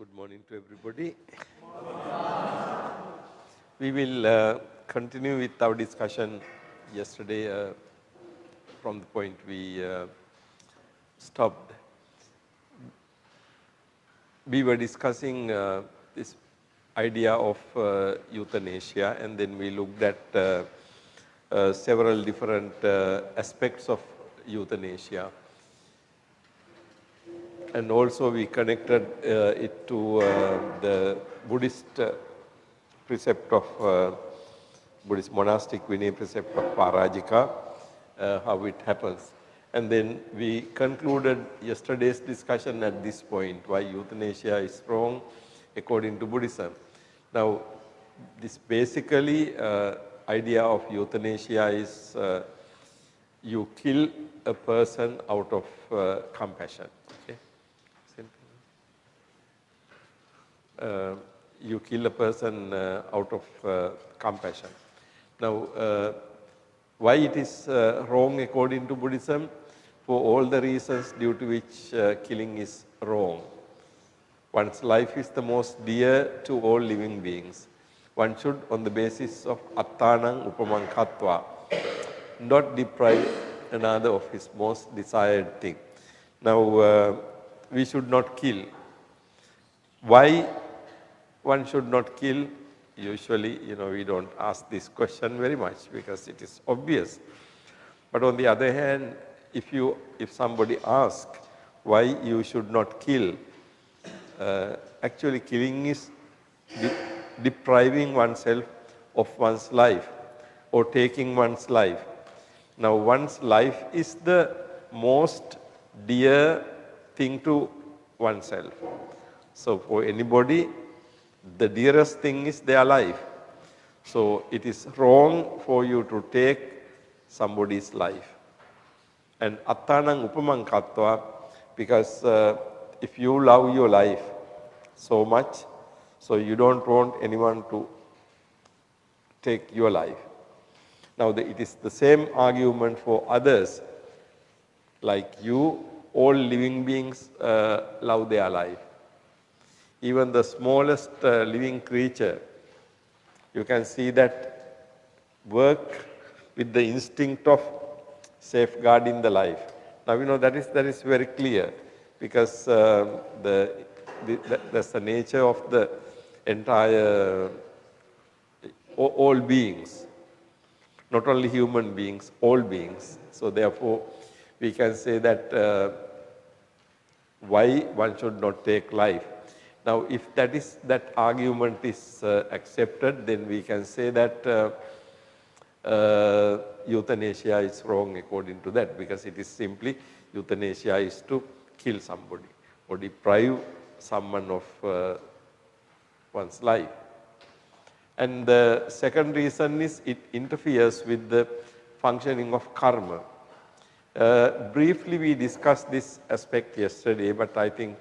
Good morning to everybody. We will continue with our discussion yesterday from the point we stopped. We were discussing this idea of euthanasia, and then we looked at several different aspects of euthanasia. And also we connected it to the Buddhist precept of Buddhist monastic Vinaya precept of Parajika, how it happens. And then we concluded yesterday's discussion at this point, why euthanasia is wrong according to Buddhism. Now, this basically idea of euthanasia is you kill a person out of compassion. Okay? You kill a person out of compassion. Now, why it is wrong according to Buddhism? For all the reasons due to which killing is wrong. One's life is the most dear to all living beings. One should, on the basis of attanang upamankatva, not deprive another of his most desired thing. Now, we should not kill. Why one should not kill? Usually, we don't ask this question very much because it is obvious. But on the other hand, if somebody asks why you should not kill, actually killing is depriving oneself of one's life or taking one's life. Now, one's life is the most dear thing to oneself. So, for anybody, the dearest thing is their life. So, it is wrong for you to take somebody's life. And attanang upamankatva, because if you love your life so much, so you don't want anyone to take your life. Now, it is the same argument for others. Like you, all living beings love their life. Even the smallest living creature, you can see that work with the instinct of safeguarding the life. Now, that is very clear because that's the nature of the entire, all beings, not only human beings, all beings. So, therefore, we can say that why one should not take life. Now, if that argument is accepted, then we can say that euthanasia is wrong according to that, because it is simply euthanasia is to kill somebody or deprive someone of one's life. And the second reason is it interferes with the functioning of karma. Briefly, we discussed this aspect yesterday, but I think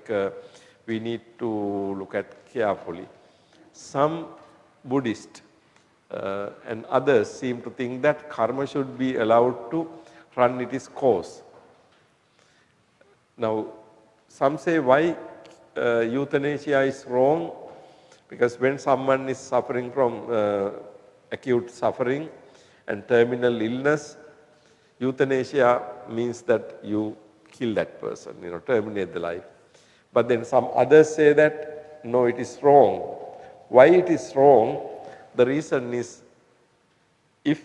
we need to look at carefully. Some Buddhists and others seem to think that karma should be allowed to run its course. Now, some say why euthanasia is wrong, because when someone is suffering from acute suffering and terminal illness, euthanasia means that you kill that person, terminate the life. But then some others say that, no, it is wrong. Why it is wrong? The reason is, if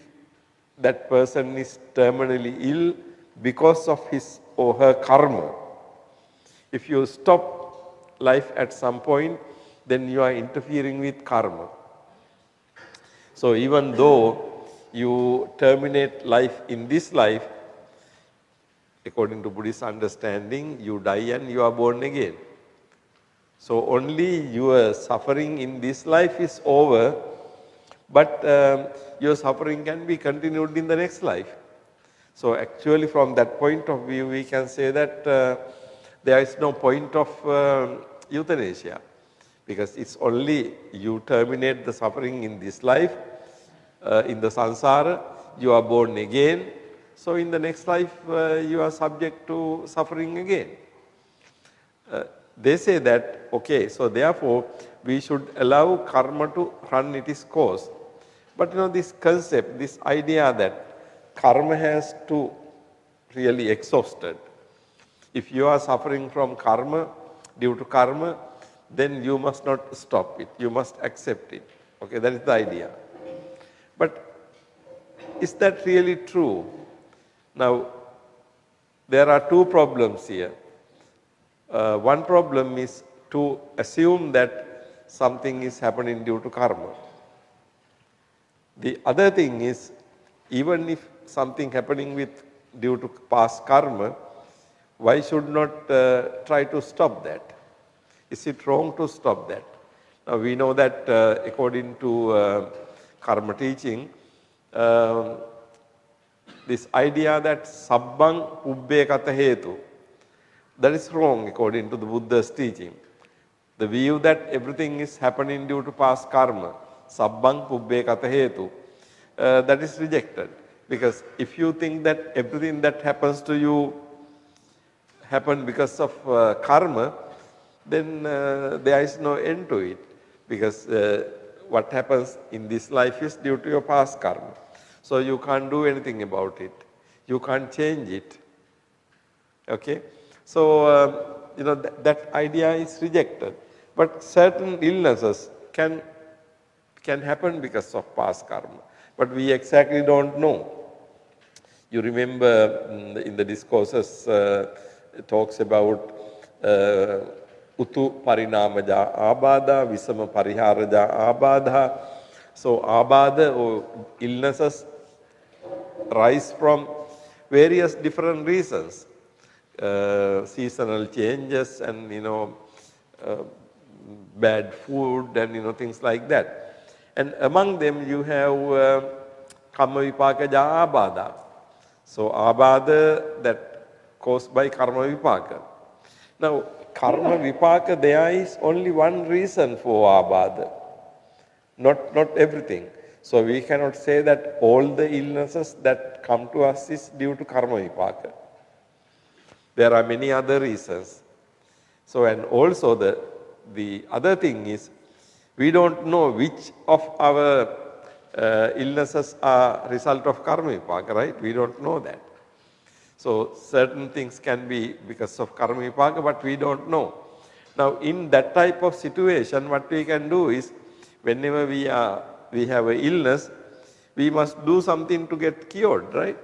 that person is terminally ill because of his or her karma, if you stop life at some point, then you are interfering with karma. So, even though you terminate life in this life, according to Buddhist understanding, you die and you are born again. So, only your suffering in this life is over, but your suffering can be continued in the next life. So, actually from that point of view, we can say that there is no point of euthanasia, because it's only you terminate the suffering in this life, in the samsara, you are born again. So, in the next life, you are subject to suffering again. they say that, okay, so therefore we should allow karma to run its course. But this concept, this idea that karma has to really exhausted. If you are suffering from karma, due to karma, then you must not stop it. You must accept it. Okay, that is the idea. But is that really true? Now, there are two problems here. One problem is to assume that something is happening due to karma. The other thing is, even if something happening with due to past karma, why should not try to stop that? Is it wrong to stop that? Now we know that according to karma teaching, this idea that sabbang ubbe kata hetu, that is wrong according to the Buddha's teaching. The view that everything is happening due to past karma, sabbang ubbe kata hetu, that is rejected. Because if you think that everything that happens to you happened because of karma, then there is no end to it. Because what happens in this life is due to your past karma. So you can't do anything about it. You can't change it. Okay? So, that idea is rejected. But certain illnesses can happen because of past karma. But we exactly don't know. You remember in the discourses, it talks about utu parinamaja abada, visama pariharaja abada. So abada or illnesses rise from various different reasons. Seasonal changes and bad food and things like that. And among them you have karma vipakaja abada. So abada that caused by karma vipaka. Now karma vipaka, there is only one reason for abada, not everything. So we cannot say that all the illnesses that come to us is due to karma vipaka. There are many other reasons. So and also the other thing is, we don't know which of our illnesses are result of karma vipaka, right? We don't know that. So certain things can be because of karma vipaka, but we don't know. Now in that type of situation, what we can do is, whenever we have an illness, we must do something to get cured, right?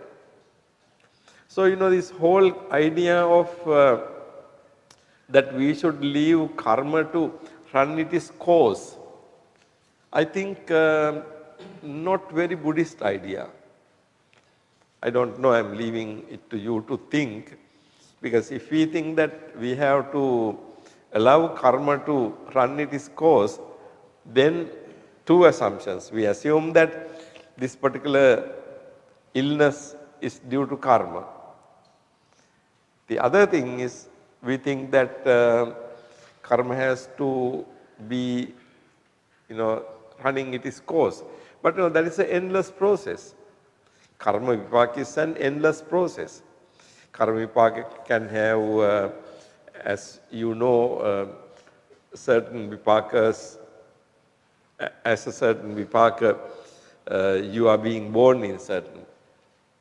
So this whole idea of that we should leave karma to run its course, I think not very Buddhist idea. I don't know, I am leaving it to you to think, because if we think that we have to allow karma to run its course, then two assumptions. We assume that this particular illness is due to karma. The other thing is, we think that karma has to be running its course. But that is an endless process. Karma vipaka is an endless process. Karma vipaka can have, as you know, certain vipakas. As a certain vipaka, you are being born in certain.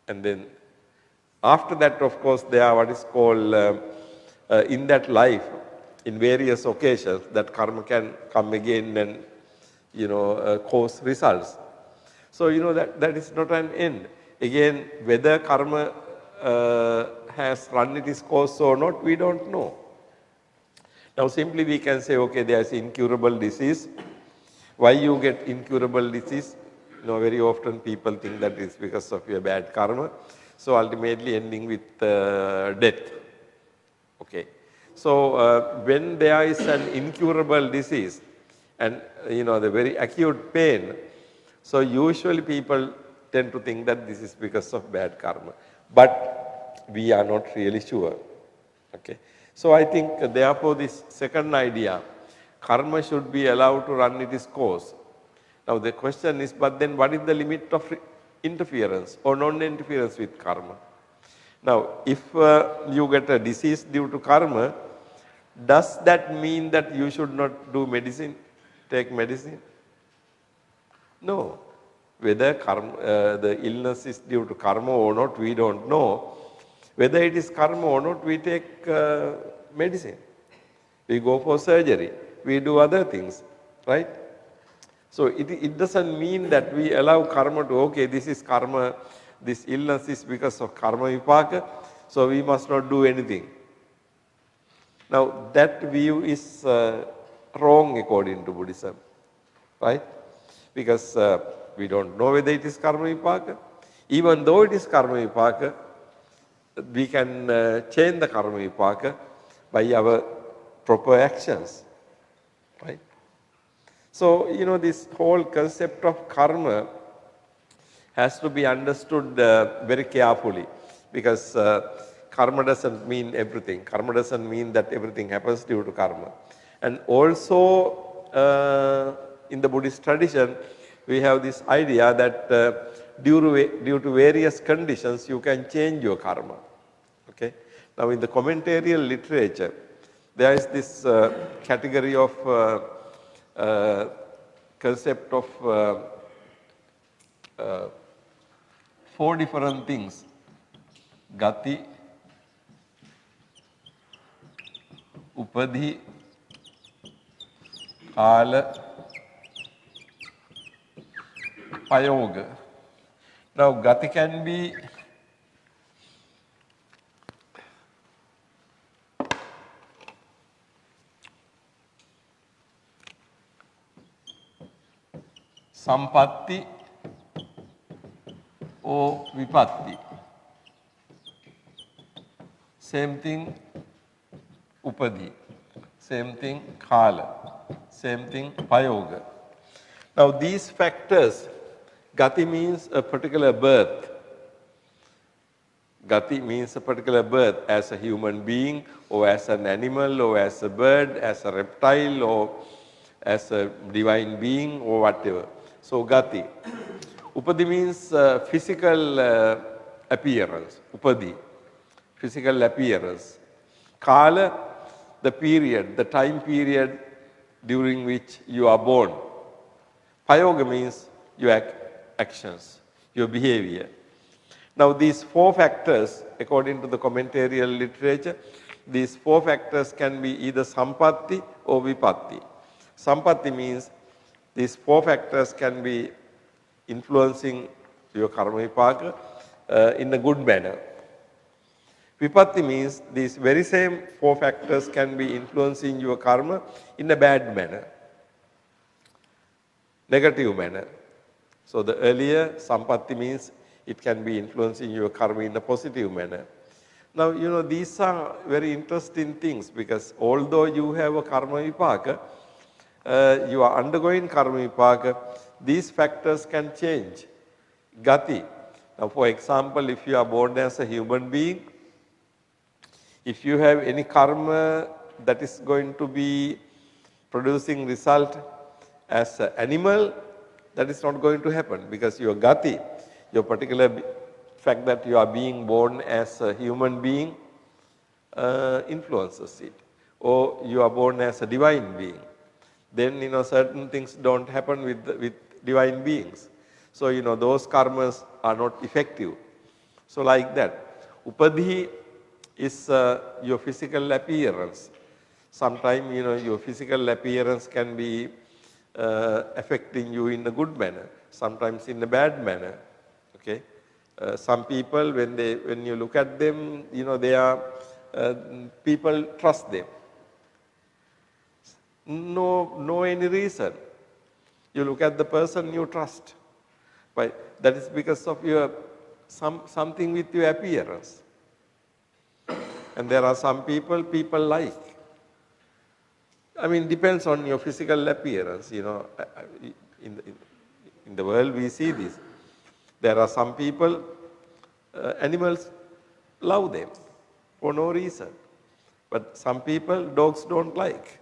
And then after that, of course, there are what is called in that life, in various occasions, that karma can come again and cause results. So that is not an end. Again, whether karma has run its course or not, we don't know. Now simply we can say, okay, there is incurable disease. Why you get incurable disease? Very often people think that it's because of your bad karma. So ultimately ending with death. Okay. So when there is an incurable disease and the very acute pain, so usually people tend to think that this is because of bad karma. But we are not really sure. Okay. So I think therefore this second idea, karma should be allowed to run its course. Now the question is, but then what is the limit of interference or non-interference with karma? Now if you get a disease due to karma, Does that mean that you should not do medicine, take medicine? No. Whether the illness is due to karma or not, we don't know. Whether it is karma or not, we take medicine. We go for surgery. We do other things, right? So it doesn't mean that we allow karma to, okay, this is karma, this illness is because of karma vipaka, so we must not do anything. Now that view is wrong according to Buddhism, right? Because we don't know whether it is karma vipaka. Even though it is karma vipaka, we can change the karma vipaka by our proper actions, right? So, you know, this whole concept of karma has to be understood very carefully, because karma doesn't mean everything. Karma doesn't mean that everything happens due to karma. And also in the Buddhist tradition, we have this idea that due to various conditions, you can change your karma. Okay? Now, in the commentarial literature, there is this category of concept of 4 different things: gati, upadhi, kala, payoga. Now, gati can be sampatti or vipatti. Same thing upadhi, same thing kala, same thing payoga. Now these factors, gati means a particular birth. Gati means a particular birth as a human being or as an animal or as a bird, as a reptile or as a divine being or whatever. So gati. Upadhi means physical appearance. Upadhi, physical appearance. Kala, the period, the time period during which you are born. Payoga means your actions, your behavior. Now these 4 factors, according to the commentarial literature, these 4 factors can be either sampatti or vipatti. Sampatti means these 4 factors can be influencing your karma vipaka in a good manner. Vipatti means these very same 4 factors can be influencing your karma in a bad manner, negative manner. So the earlier sampatti means it can be influencing your karma in a positive manner. Now, you know, these are very interesting things, because although you have a karma vipaka, you are undergoing karma vipaka, these factors can change. Gati. Now, for example, if you are born as a human being, if you have any karma that is going to be producing result as an animal, that is not going to happen, because your gati, your particular fact that you are being born as a human being influences it. Or you are born as a divine being. Then, you know, certain things don't happen with divine beings. So, you know, those karmas are not effective. So like that. Upadhi is your physical appearance. Sometimes, you know, your physical appearance can be affecting you in a good manner, sometimes in a bad manner. Okay. Some people, when you look at them, you know, they are people trust them. No any reason. You look at the person you trust. But that is because of your something with your appearance. And there are some people like. I mean, depends on your physical appearance. You know, in the world we see this. There are some people, animals love them for no reason. But some people, dogs don't like.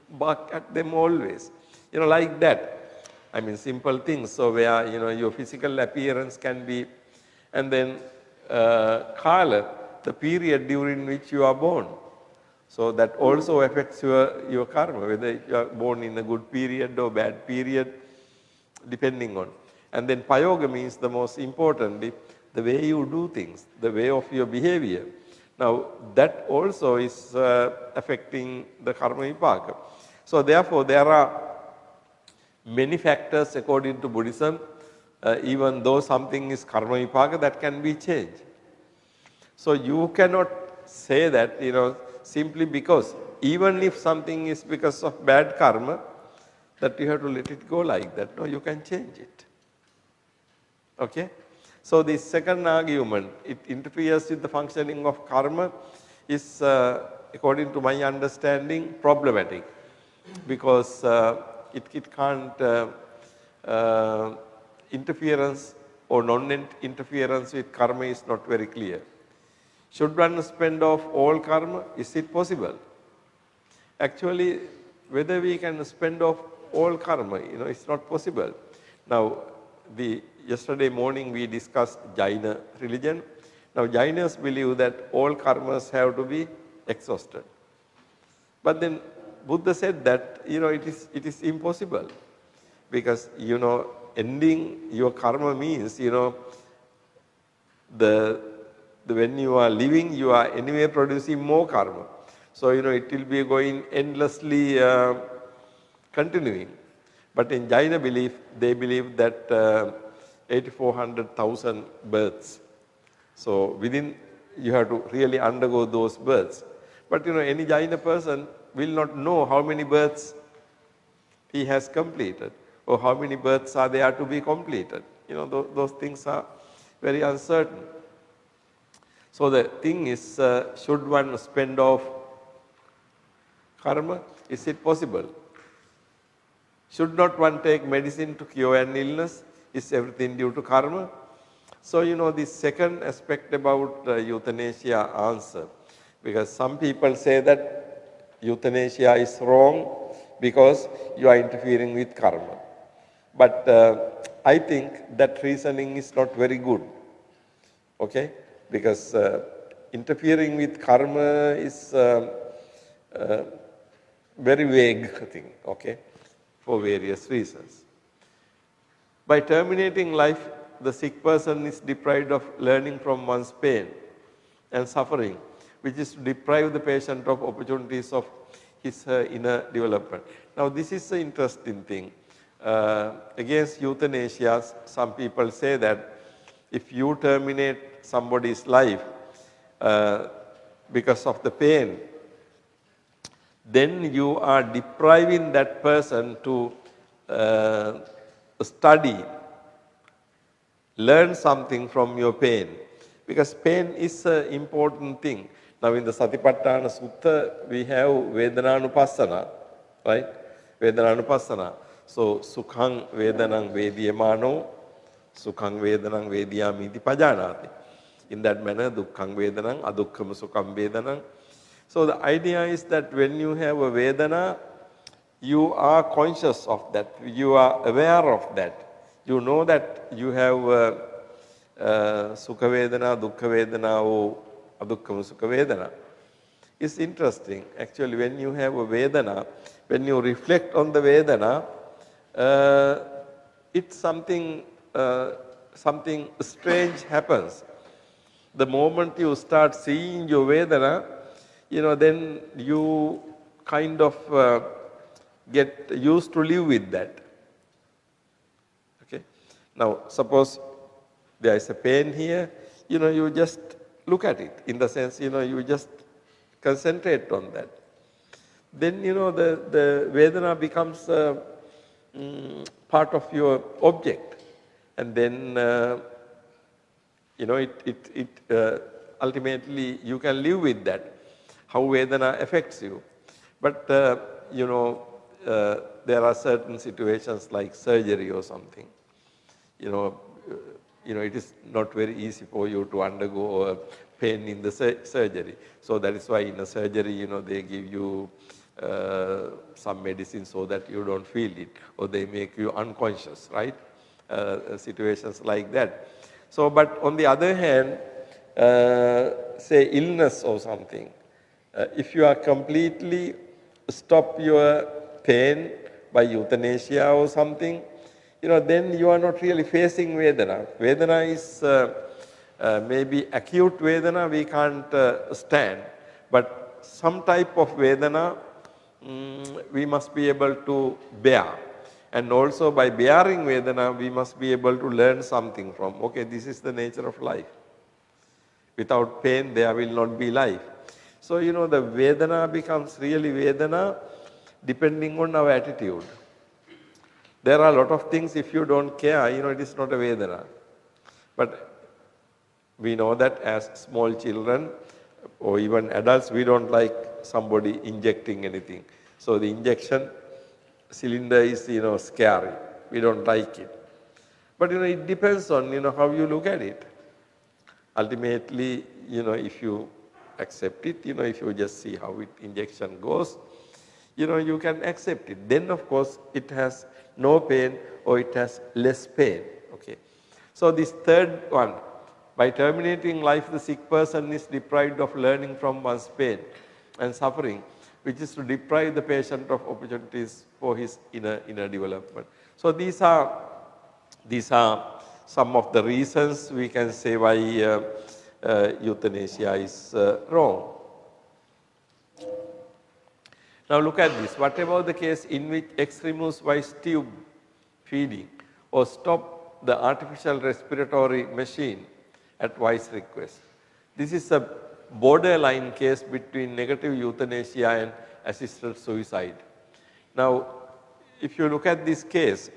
Bark at them always. You know, like that. I mean, simple things. So where, you know, your physical appearance can be, and then kala, the period during which you are born. So that also affects your karma, whether you are born in a good period or bad period, depending on. And then payoga means the most importantly, the way you do things, the way of your behavior. Now that also is affecting the karma vipaka. So therefore there are many factors according to Buddhism, even though something is karma vipaka, that can be changed. So you cannot say that, simply because even if something is because of bad karma, that you have to let it go like that. No, you can change it. Okay? So the second argument, it interferes with the functioning of karma, is according to my understanding problematic, because it can't interference or non-interference with karma is not very clear. Should one spend off all karma? Is it possible? Actually, whether we can spend off all karma, it's not possible. Now, yesterday morning we discussed Jaina religion. Now, Jainas believe that all karmas have to be exhausted. But then Buddha said that, it is impossible, because, ending your karma means, when you are living, you are anyway producing more karma. So, it will be going endlessly continuing. But in Jaina belief, they believe that 8400,000 births. So, within, you have to really undergo those births. But, any Jaina person will not know how many births he has completed or how many births are there to be completed. Those things are very uncertain. So the thing is, should one spend off karma? Is it possible? Should not one take medicine to cure an illness? Is everything due to karma? So, the second aspect about euthanasia answer, because some people say that euthanasia is wrong because you are interfering with karma. But I think that reasoning is not very good. Okay? Because interfering with karma is very vague thing, okay, for various reasons. By terminating life, the sick person is deprived of learning from one's pain and suffering, which is to deprive the patient of opportunities of his inner development. Now, this is an interesting thing. Against euthanasia, some people say that if you terminate somebody's life because of the pain, then you are depriving that person to study, learn something from your pain, because pain is an important thing. Now in the Satipatthana Sutta, we have Vedananupassana, right? Vedananupassana. So, Sukhang Vedanang Vediyamano, Sukhang Vedanang Vediyamiti Pajanati. In that manner, Dukkhang Vedanang, Adukkam Sukham Vedanang. So, the idea is that when you have a Vedana, you are conscious of that, you are aware of that. You know that you have Sukha Vedana, Dukkha Vedana, or Adukkam Sukha Vedana. It's interesting, actually, when you have a Vedana, when you reflect on the Vedana, it's something strange happens. The moment you start seeing your Vedana, then you kind of get used to live with that. Okay. Now, suppose there is a pain here, you just look at it, in the sense, you just concentrate on that. Then, the Vedana becomes part of your object, and then ultimately you can live with that, how Vedana affects you. But there are certain situations like surgery or something. It is not very easy for you to undergo pain in the surgery. So that is why in a surgery, they give you some medicine so that you don't feel it, or they make you unconscious, right? Situations like that. So, but on the other hand, say illness or something, If you are completely stop your pain by euthanasia or something, then you are not really facing Vedana. Vedana is maybe acute Vedana we can't stand, but some type of Vedana we must be able to bear. And also by bearing Vedana, we must be able to learn something from, okay, this is the nature of life. Without pain, there will not be life. So, the Vedana becomes really Vedana depending on our attitude. There are a lot of things, if you don't care, it is not a Vedana. But we know that as small children or even adults, we don't like somebody injecting anything. So the injection cylinder is, scary. We don't like it. But, it depends on, how you look at it. Ultimately, if you accept it, if you just see how injection goes, you can accept it. Then, of course, it has no pain or it has less pain. Okay. So this third one, by terminating life, the sick person is deprived of learning from one's pain and suffering, which is to deprive the patient of opportunities for his inner development. So these are some of the reasons we can say why euthanasia is wrong. Now look at this. What about the case in which X removes Y's tube feeding or stop the artificial respiratory machine at Y's request? This is a borderline case between negative euthanasia and assisted suicide. Now, if you look at this case,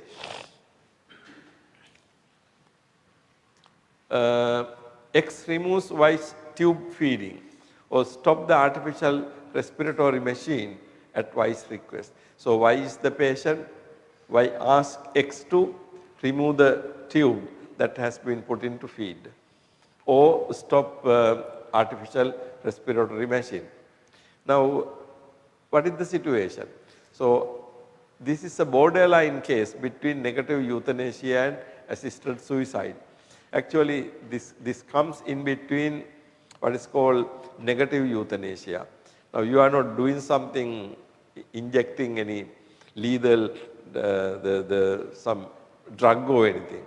X removes Y's tube feeding or stop the artificial respiratory machine at Y's request. So Y is the patient, Y asks X to remove the tube that has been put into feed or stop artificial respiratory machine. Now, what is the situation? So this is a borderline case between negative euthanasia and assisted suicide. Actually, this comes in between what is called negative euthanasia. Now, you are not doing something, injecting any lethal, some drug or anything,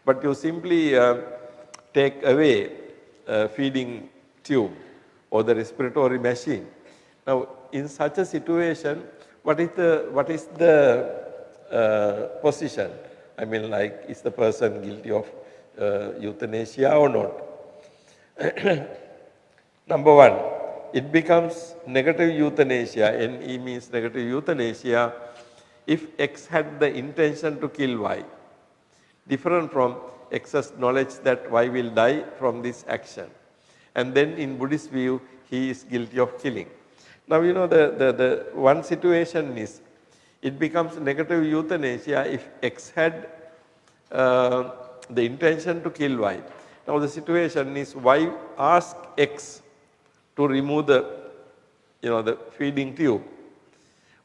but you simply take away feeding tube or the respiratory machine. Now, in such a situation, what is the position? I mean, like, is the person guilty of euthanasia or not? Number one, it becomes negative euthanasia. NE means negative euthanasia if X had the intention to kill Y, different from X's knowledge that Y will die from this action. And then in Buddhist view, he is guilty of killing. Now, the one situation is, it becomes negative euthanasia if X had the intention to kill Y. Now, the situation is Y asks X to remove the feeding tube.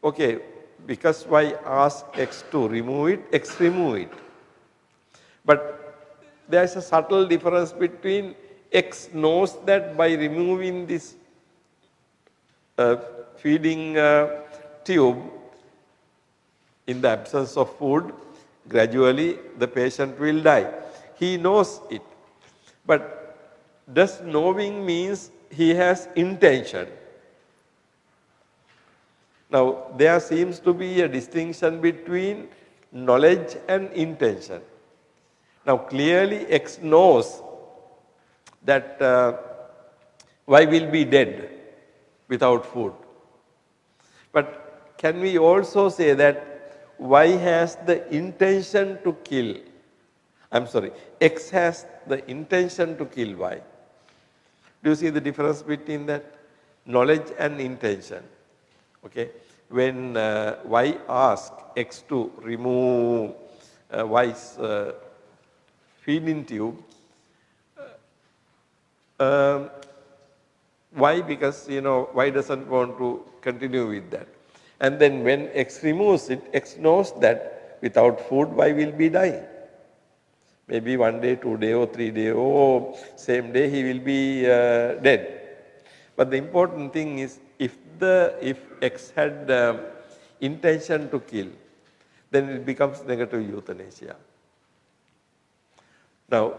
Okay, because Y asks X to remove it, X remove it. But there is a subtle difference between X knows that by removing this feeding tube in the absence of food, gradually the patient will die. He knows it. But does knowing means he has intention? Now, there seems to be a distinction between knowledge and intention. Now, clearly X knows that Y will be dead without food. But can we also say that Y has the intention to kill? X has the intention to kill Y. Do you see the difference between that? Knowledge and intention. Okay. When Y asks X to remove Y's feeding tube, why? Because Y doesn't want to continue with that. And then when X removes it, X knows that without food Y will be dying. Maybe 1 day, 2 day or 3 day or same day he will be dead. But the important thing is if X had intention to kill, then it becomes negative euthanasia. Now,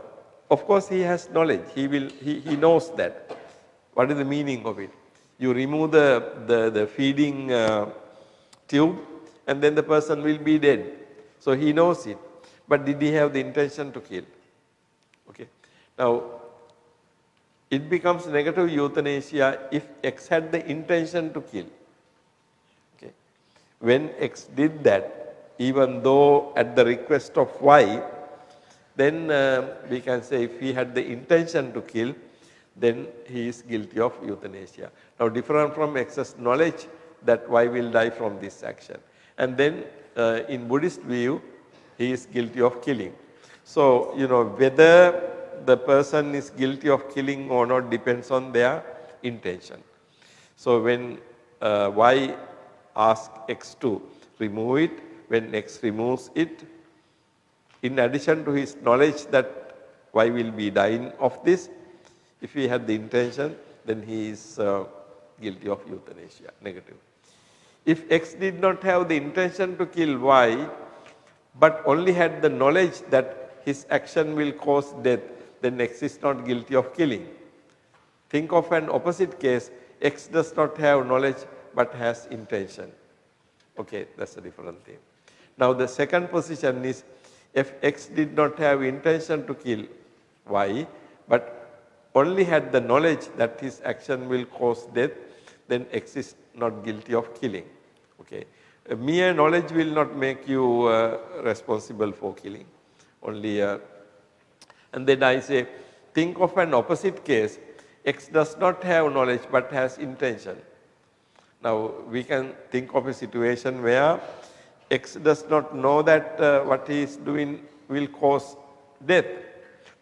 of course, he has knowledge. He knows that. What is the meaning of it? You remove the feeding tube, and then the person will be dead. So he knows it. But did he have the intention to kill? Okay. Now, it becomes negative euthanasia if X had the intention to kill. Okay. When X did that, even though at the request of Y, then we can say if he had the intention to kill, then he is guilty of euthanasia. Now, different from X's knowledge that Y will die from this action. And then in Buddhist view, he is guilty of killing. So, whether the person is guilty of killing or not depends on their intention. So, when Y asks X to remove it, when X removes it, in addition to his knowledge that Y will be dying of this, if he had the intention, then he is guilty of euthanasia, negative. If X did not have the intention to kill Y, but only had the knowledge that his action will cause death, then X is not guilty of killing. Think of an opposite case, X does not have knowledge but has intention. Okay, that's a different thing. Now the second position is, if X did not have intention to kill Y, but only had the knowledge that his action will cause death, then X is not guilty of killing. Okay. Mere knowledge will not make you responsible for killing. Only, and then I say, think of an opposite case. X does not have knowledge but has intention. Now we can think of a situation where X does not know that what he is doing will cause death,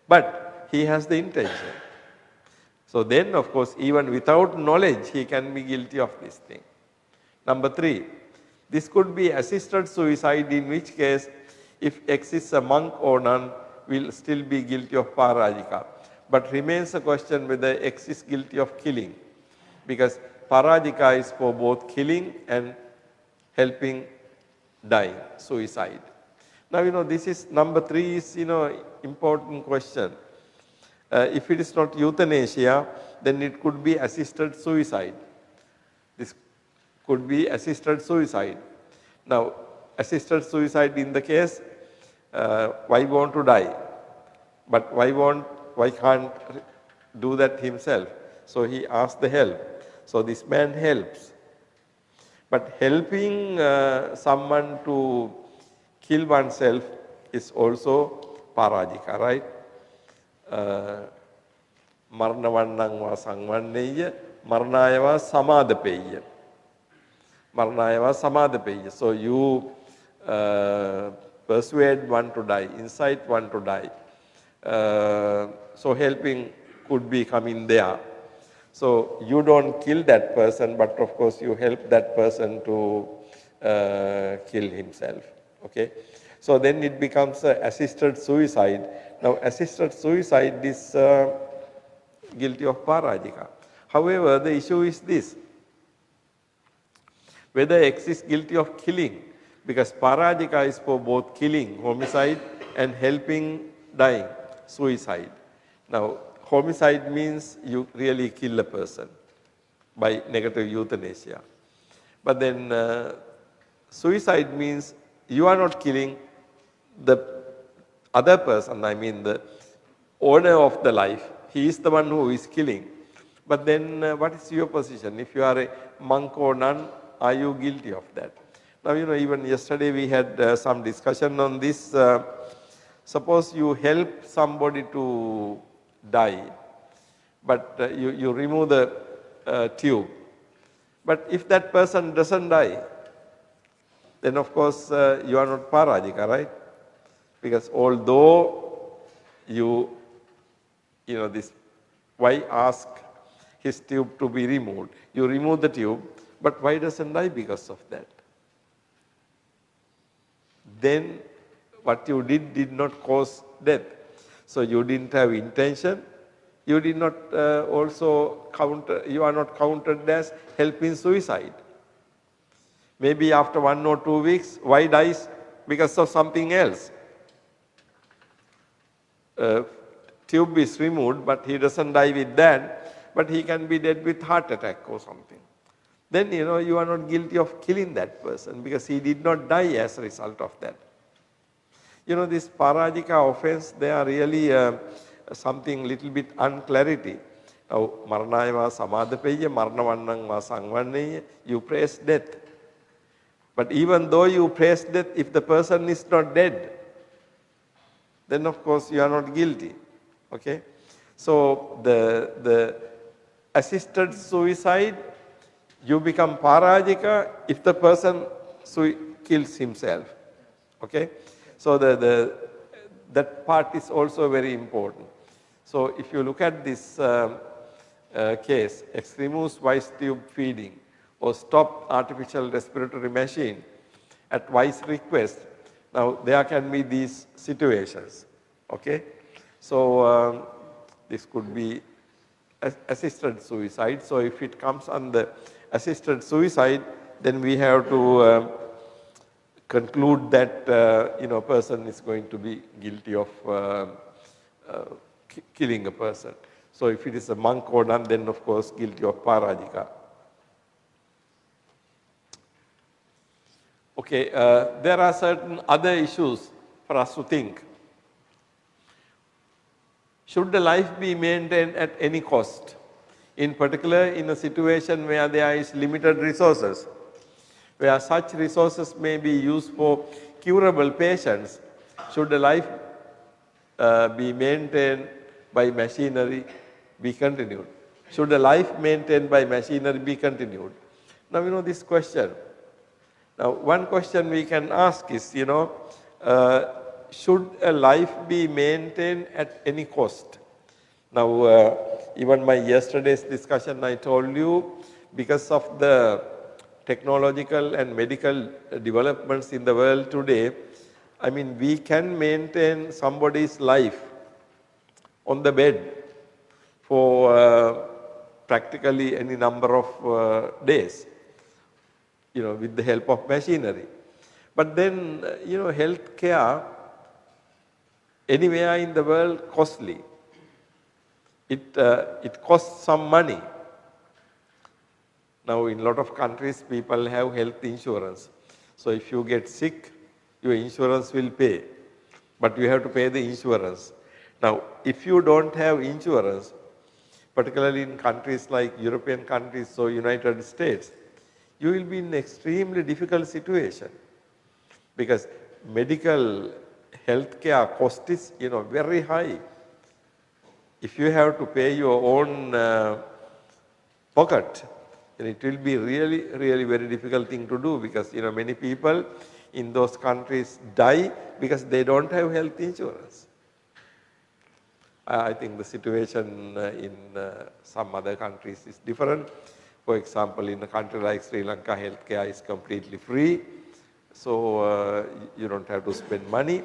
but he has the intention. So then, of course, even without knowledge, he can be guilty of this thing. Number 3, this could be assisted suicide, in which case, if X is a monk or nun, will still be guilty of parajika. But remains a question whether X is guilty of killing, because parajika is for both killing and helping dying, suicide. Now, this is number 3 is, important question. If it is not euthanasia, then it could be assisted suicide. This could be assisted suicide. Now, assisted suicide in the case, why want to die? But why can't do that himself? So he asks the help. So this man helps. But helping someone to kill oneself is also parajika, right? Marnavannang va sangvanneya, marnayava samadhapeya. Marnayava samadhapeya. So you persuade one to die, incite one to die. So helping could be coming there. So you don't kill that person, but of course you help that person to kill himself. Okay. So then it becomes assisted suicide. Now assisted suicide is guilty of parajika. However, the issue is this, whether X is guilty of killing, because parajika is for both killing, homicide, and helping dying, suicide. Now homicide means you really kill a person by negative euthanasia. But then suicide means you are not killing the other person, I mean the owner of the life. He is the one who is killing. But then what is your position? If you are a monk or nun, are you guilty of that? Now, even yesterday we had some discussion on this. Suppose you help somebody to die, but you remove the tube. But if that person doesn't die, then of course you are not parajika, right? Because although this, why ask his tube to be removed? You remove the tube, but why doesn't die because of that? Then what you did not cause death. So you didn't have intention. you did not you are not counted as help in suicide. Maybe after 1 or 2 weeks, why dies? Because of something else. Tube is removed, but he doesn't die with that, but he can be dead with heart attack or something. Then you are not guilty of killing that person because he did not die as a result of that. This parajika offense, they are really something little bit unclarity. Now, maranaya samadapaya, maranavannang sangvanneya, you praise death. But even though you praise death, if the person is not dead, then of course you are not guilty. Okay? So the assisted suicide, you become parajika if the person kills himself. Okay? So that part is also very important. So if you look at this case, extremus vice tube feeding or stop artificial respiratory machine at vice request, now there can be these situations. Okay? So this could be assisted suicide. So if it comes under assisted suicide, then we have to conclude that person is going to be guilty of killing a person. So if it is a monk or nun, then of course guilty of parajika. Okay, there are certain other issues for us to think. Should the life be maintained at any cost? In particular, in a situation where there is limited resources, where such resources may be used for curable patients, should the life be maintained by machinery be continued? Should the life maintained by machinery be continued? Now, this question. Now, one question we can ask is, should a life be maintained at any cost? Now, even my yesterday's discussion, I told you, because of the technological and medical developments in the world today, we can maintain somebody's life on the bed for practically any number of days, with the help of machinery. But then, health care anywhere in the world costly. It costs some money. Now, in a lot of countries, people have health insurance. So if you get sick, your insurance will pay, but you have to pay the insurance. Now, if you don't have insurance, particularly in countries like European countries or United States, you will be in an extremely difficult situation because medical healthcare cost is very high. If you have to pay your own pocket, then it will be really, really very difficult thing to do because many people in those countries die because they don't have health insurance. I think the situation in some other countries is different. For example, in a country like Sri Lanka, healthcare is completely free, so you don't have to spend money.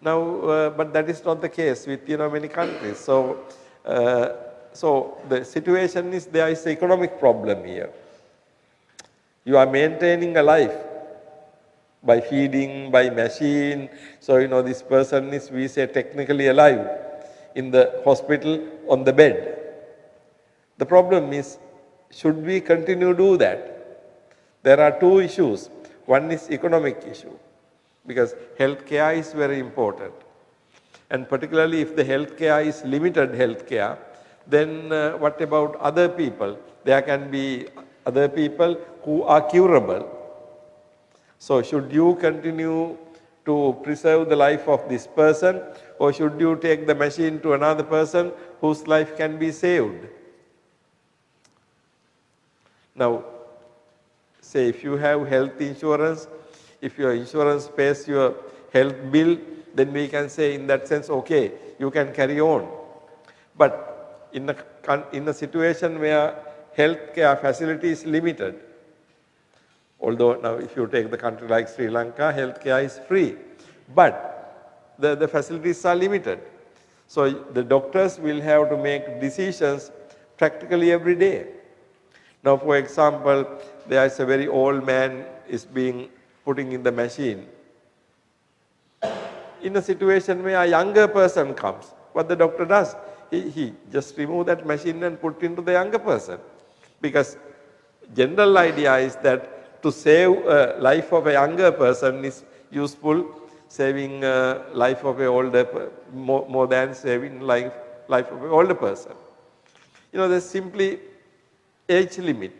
Now, but that is not the case with many countries. So the situation is there is an economic problem here. You are maintaining a life by feeding, by machine. So this person is, we say, technically alive in the hospital on the bed. The problem is, should we continue to do that? There are two issues. One is economic issue, because healthcare is very important. And particularly if the healthcare is limited healthcare, then what about other people? There can be other people who are curable. So should you continue to preserve the life of this person, or should you take the machine to another person whose life can be saved? Now, say if you have health insurance, if your insurance pays your health bill, then we can say in that sense, okay, you can carry on. But in a situation where healthcare facility is limited, although now if you take the country like Sri Lanka, healthcare is free, but the facilities are limited. So the doctors will have to make decisions practically every day. Now for example, there is a very old man is being putting in the machine. In a situation where a younger person comes, what the doctor does, he just remove that machine and put into the younger person. Because general idea is that to save life of a younger person is useful, saving life of a older more than saving life of an older person. There's simply age limit.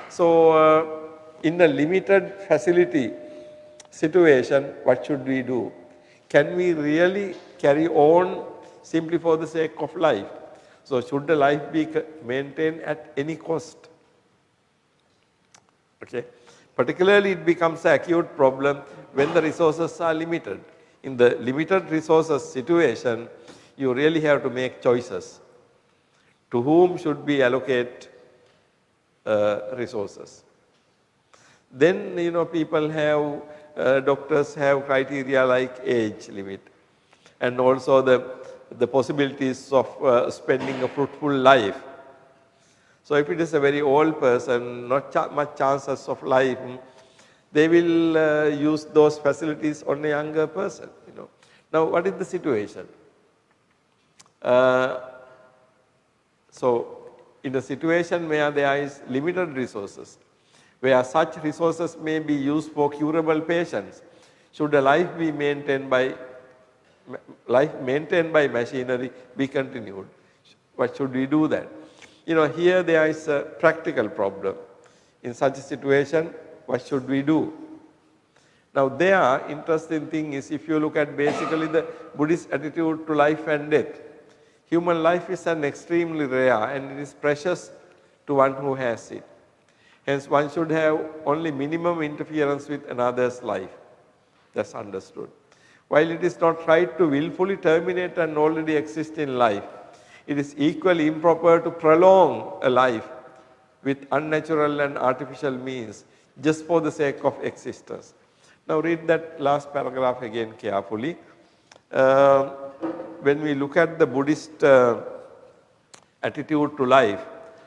So in a limited facility situation, what should we do? Can we really carry on simply for the sake of life? So should the life be maintained at any cost? Okay. Particularly it becomes an acute problem when the resources are limited. In the limited resources situation, you really have to make choices. To whom should we allocate resources? Then people have, doctors have criteria like age limit and also the possibilities of spending a fruitful life. So if it is a very old person, not much chances of life, they will use those facilities on a younger person. Now what is the situation? So in a situation where there is limited resources, where such resources may be used for curable patients, should a life maintained by machinery be continued? What should we do then? Here there is a practical problem. In such a situation, what should we do? Now there, interesting thing is if you look at basically the Buddhist attitude to life and death, human life is an extremely rare and it is precious to one who has it. Hence one should have only minimum interference with another's life. That's understood. While it is not right to willfully terminate an already existing life, it is equally improper to prolong a life with unnatural and artificial means just for the sake of existence. Now read that last paragraph again carefully. When we look at the Buddhist attitude to life,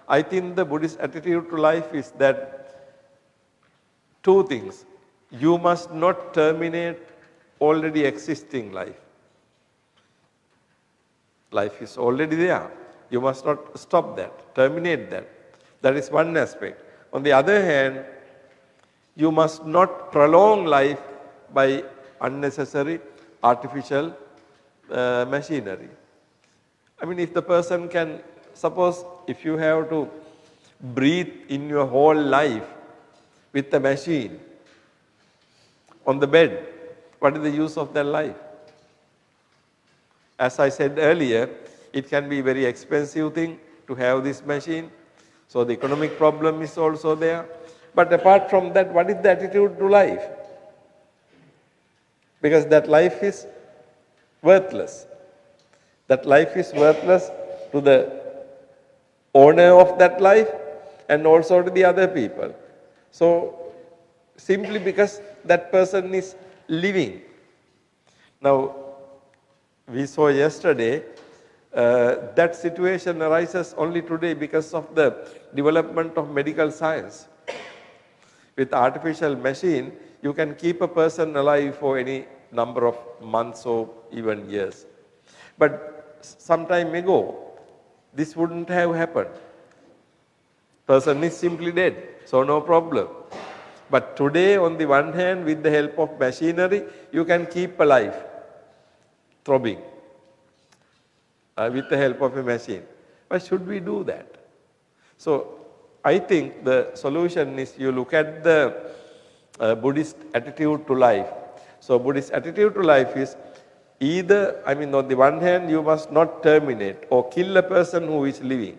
I think the Buddhist attitude to life is that two things. You must not terminate already existing life. Life is already there. You must not stop that, terminate that. That is one aspect. On the other hand, you must not prolong life by unnecessary artificial machinery. I mean, if the person can, suppose if you have to breathe in your whole life with a machine on the bed, what is the use of that life? As I said earlier, it can be a very expensive thing to have this machine. So the economic problem is also there. But apart from that, what is the attitude to life? Because that life is worthless. That life is worthless to the owner of that life and also to the other people. So simply because that person is living. Now, we saw yesterday that situation arises only today because of the development of medical science. With artificial machine, you can keep a person alive for any number of months or even years. But some time ago, this wouldn't have happened. Person is simply dead, so no problem. But today, on the one hand, with the help of machinery, you can keep alive, throbbing, with the help of a machine. Why should we do that? So, I think the solution is you look at the Buddhist attitude to life. So, Buddhist attitude to life is either, I mean, on the one hand, you must not terminate or kill a person who is living.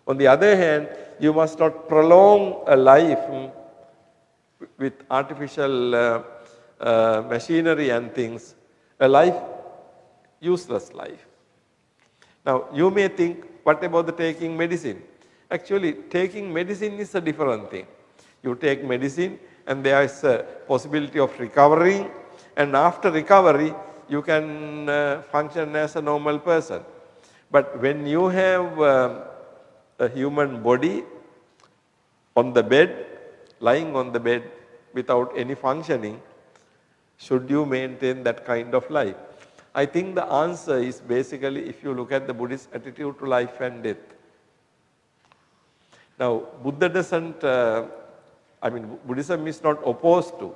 On the other hand, you must not prolong a life with artificial machinery and things, a life, useless life. Now, you may think, what about the taking medicine? Actually, taking medicine is a different thing. You take medicine and there is a possibility of recovering, and after recovery, you can function as a normal person. But when you have a human body on the bed, lying on the bed without any functioning, should you maintain that kind of life? I think the answer is basically if you look at the Buddhist attitude to life and death. Now, Buddha doesn't, Buddhism is not opposed to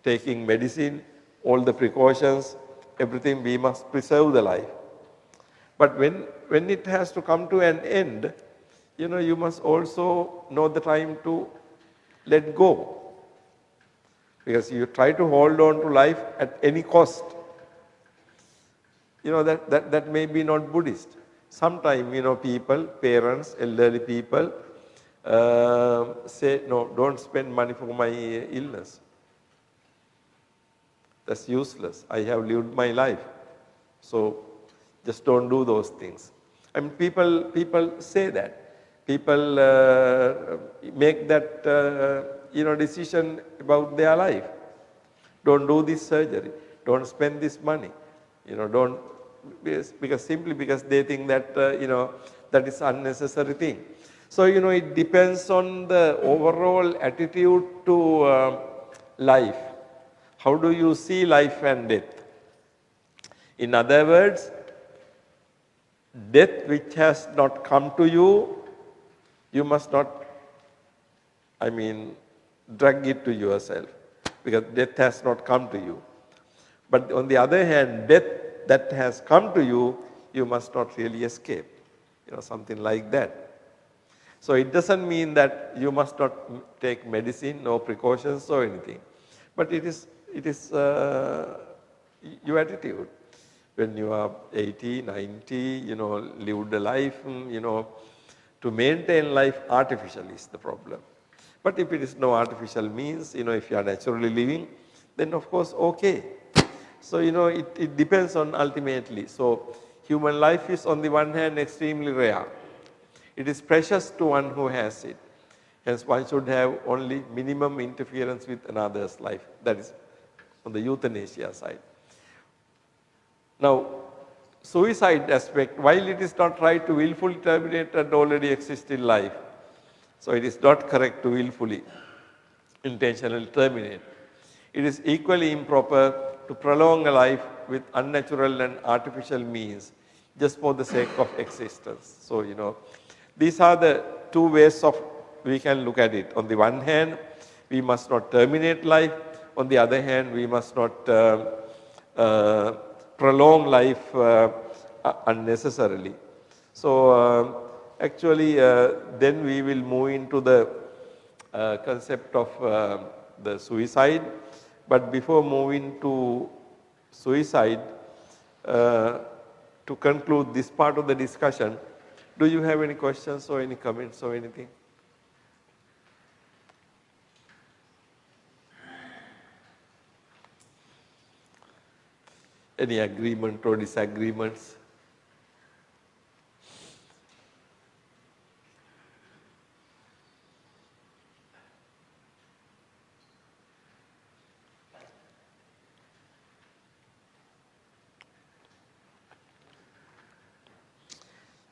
taking medicine, all the precautions, everything, we must preserve the life. But when it has to come to an end, you must also know the time to let go. Because you try to hold on to life at any cost. That may be not Buddhist. Sometimes, people, parents, elderly people say, no, don't spend money for my illness. That's useless. I have lived my life. So just don't do those things. I mean, people say that. People make that decision about their life. Don't do this surgery. Don't spend this money. Don't simply because they think that that is unnecessary thing. So it depends on the overall attitude to life. How do you see life and death? In other words, death which has not come to you, you must not, drag it to yourself, because death has not come to you. But on the other hand, death that has come to you, you must not really escape, something like that. So it doesn't mean that you must not take medicine, no precautions or anything, but it is your attitude. When you are 80, 90, lived a life, to maintain life artificially is the problem. But if it is no artificial means, if you are naturally living, then of course, okay. So, it depends on ultimately. So, human life is on the one hand extremely rare. It is precious to one who has it. Hence, one should have only minimum interference with another's life. That is on the euthanasia side. Now, suicide aspect, while it is not right to willfully terminate an already existing life, so it is not correct to willfully, intentionally terminate. It is equally improper to prolong a life with unnatural and artificial means just for the sake of existence. So, these are the two ways of we can look at it. On the one hand, we must not terminate life. On the other hand, we must not prolong life unnecessarily. So, actually, then we will move into the concept of the suicide. But before moving to suicide, to conclude this part of the discussion, do you have any questions or any comments or anything? Any agreement or disagreements?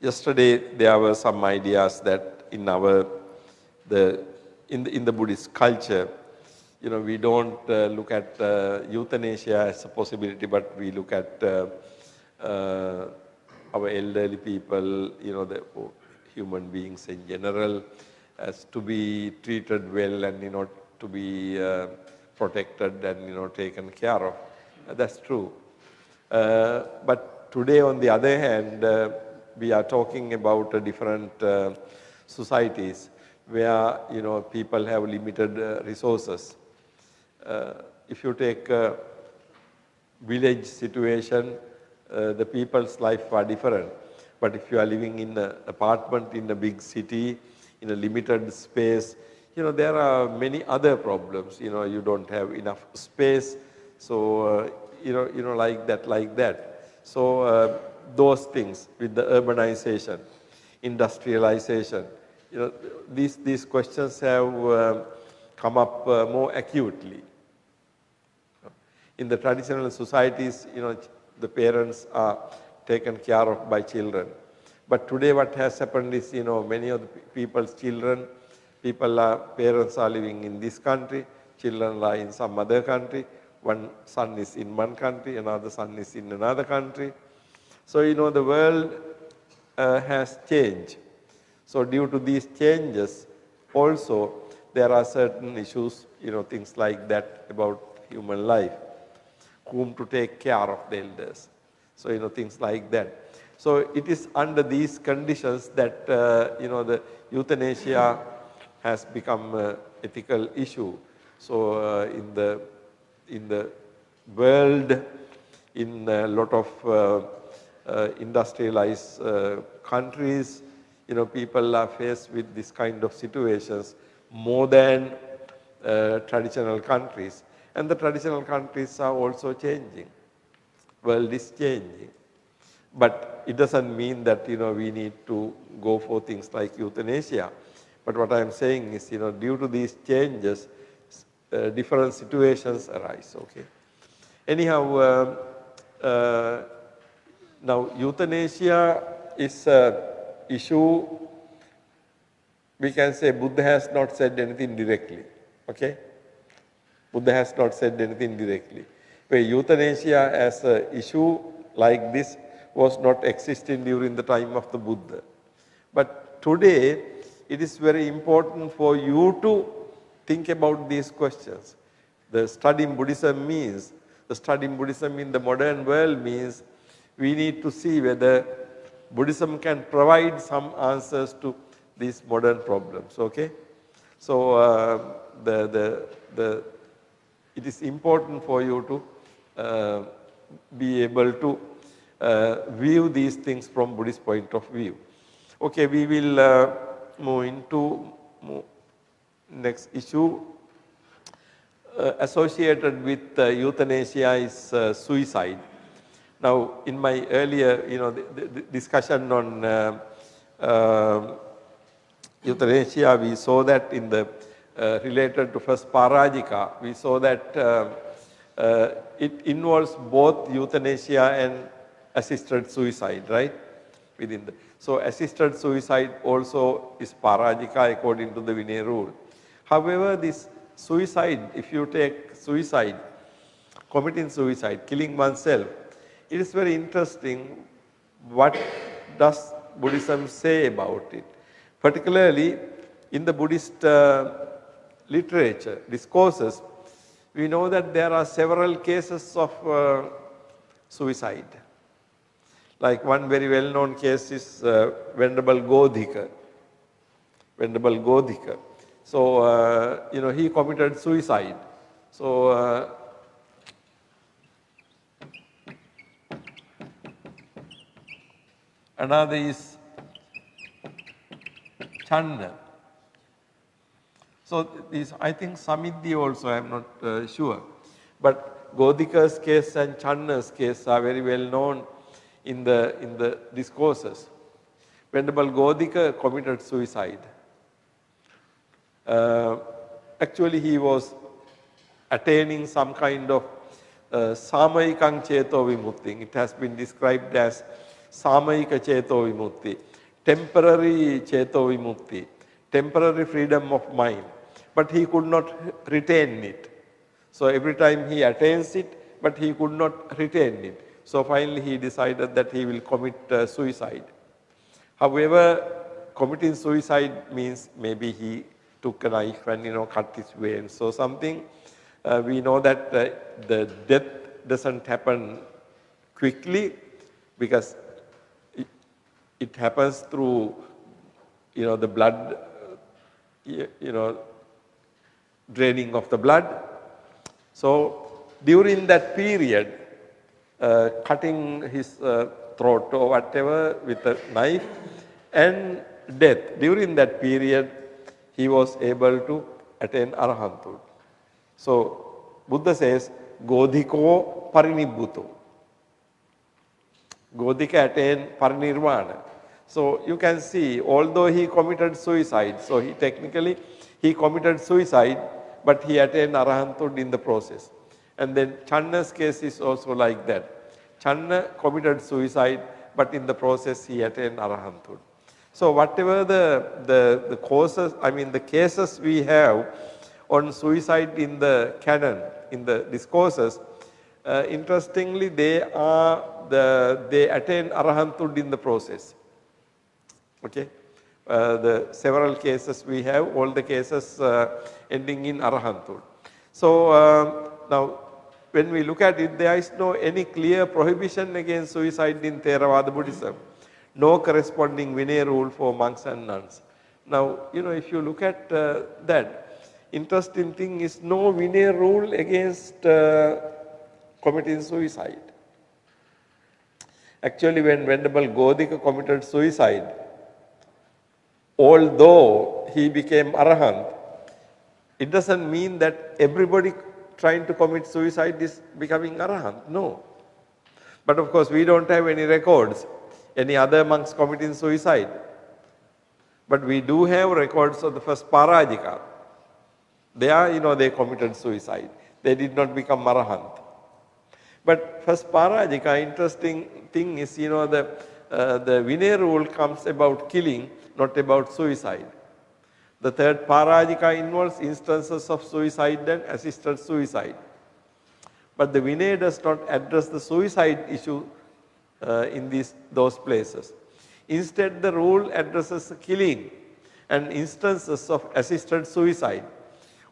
Yesterday, there were some ideas that in the Buddhist culture, we don't look at euthanasia as a possibility, but we look at our elderly people, the human beings in general, as to be treated well and to be protected and taken care of. That's true. But today, on the other hand, we are talking about different societies where people have limited resources. If you take a village situation, the people's life are different. But if you are living in an apartment in a big city, in a limited space, there are many other problems. You don't have enough space, so like that. So those things with the urbanization, industrialization, these questions have come up more acutely. In the traditional societies, the parents are taken care of by children. But today what has happened is, many of the people's children, parents are living in this country, children are in some other country, one son is in one country, another son is in another country. So, the world has changed. So, due to these changes, also there are certain issues, things like that about human life, whom to take care of the elders. So, things like that. So, it is under these conditions that, the euthanasia has become an ethical issue. So, in the world, in a lot of industrialized countries, people are faced with this kind of situations more than traditional countries. And the traditional countries are also changing. World is changing. But it doesn't mean that, we need to go for things like euthanasia. But what I am saying is, due to these changes, different situations arise, okay. Anyhow, now euthanasia is an issue, we can say Buddha has not said anything directly, okay. Buddha has not said anything directly. Where euthanasia as an issue like this was not existing during the time of the Buddha. But today, it is very important for you to think about these questions. The studying Buddhism means, the studying Buddhism in the modern world means we need to see whether Buddhism can provide some answers to these modern problems, okay? So, it is important for you to be able to view these things from Buddhist point of view. Okay, we will move into next issue. Associated with euthanasia is suicide. Now, in my earlier, the discussion on euthanasia, we saw that in the related to first Parajika, we saw that it involves both euthanasia and assisted suicide, right? So, assisted suicide also is Parajika according to the Vinaya rule. However, this suicide, if you take suicide, committing suicide, killing oneself, it is very interesting what does Buddhism say about it. Particularly in the Buddhist literature, discourses, we know that there are several cases of suicide. Like one very well known case is Venerable Godhika. Venerable Godhika. So, he committed suicide. So, another is Channa. So, these, I think Samidhi also, I am not sure. But Godhika's case and Channa's case are very well known in the discourses. Venerable Godhika committed suicide. Actually, he was attaining some kind of Samayikang Cheto Vimutti. It has been described as Samayika Cheto Vimutti, temporary Cheto Vimutti, temporary freedom of mind. But he could not retain it. So every time he attains it, but he could not retain it. So finally he decided that he will commit suicide. However, committing suicide means maybe he took a knife and cut his veins or something. We know that the death doesn't happen quickly because it happens through the blood, draining of the blood. So during that period, cutting his throat or whatever with a knife and death, during that period he was able to attain arahanthood. So Buddha says, Godhiko parinibbuto. Godhika attained parinirvana. So you can see, although he committed suicide, so he committed suicide, but he attained arahanthood in the process. And then Channa's case is also like that. Channa committed suicide, but in the process he attained arahanthood. So whatever the causes, I mean the cases we have on suicide in the canon, in the discourses, interestingly they attain arahanthood in the process. Okay, the several cases we have, all the cases ending in arahanthood. So now when we look at it, there is no any clear prohibition against suicide in Theravada Buddhism. No corresponding Vinaya rule for monks and nuns. Now, if you look at that, interesting thing is no Vinaya rule against committing suicide. Actually, when Venerable Godika committed suicide, although he became arahant, it doesn't mean that everybody trying to commit suicide is becoming arahant. No. But of course, we don't have any records, any other monks committing suicide. But we do have records of the first Parajika. They committed suicide. They did not become arahant. But first Parajika, interesting thing is, the Vinaya rule comes about killing, not about suicide. The third Parajika involves instances of suicide and assisted suicide. But the Vinaya does not address the suicide issue in those places. Instead, the rule addresses the killing and instances of assisted suicide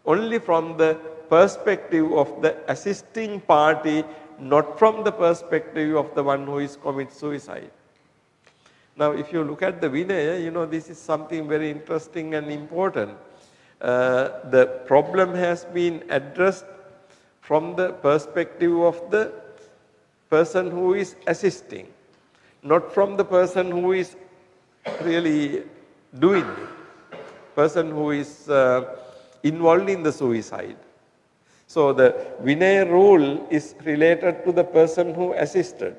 only from the perspective of the assisting party, not from the perspective of the one who is commit suicide. Now, if you look at the Vinaya, this is something very interesting and important. The problem has been addressed from the perspective of the person who is assisting, not from the person who is really doing it, person who is involved in the suicide. So, the Vinaya rule is related to the person who assisted.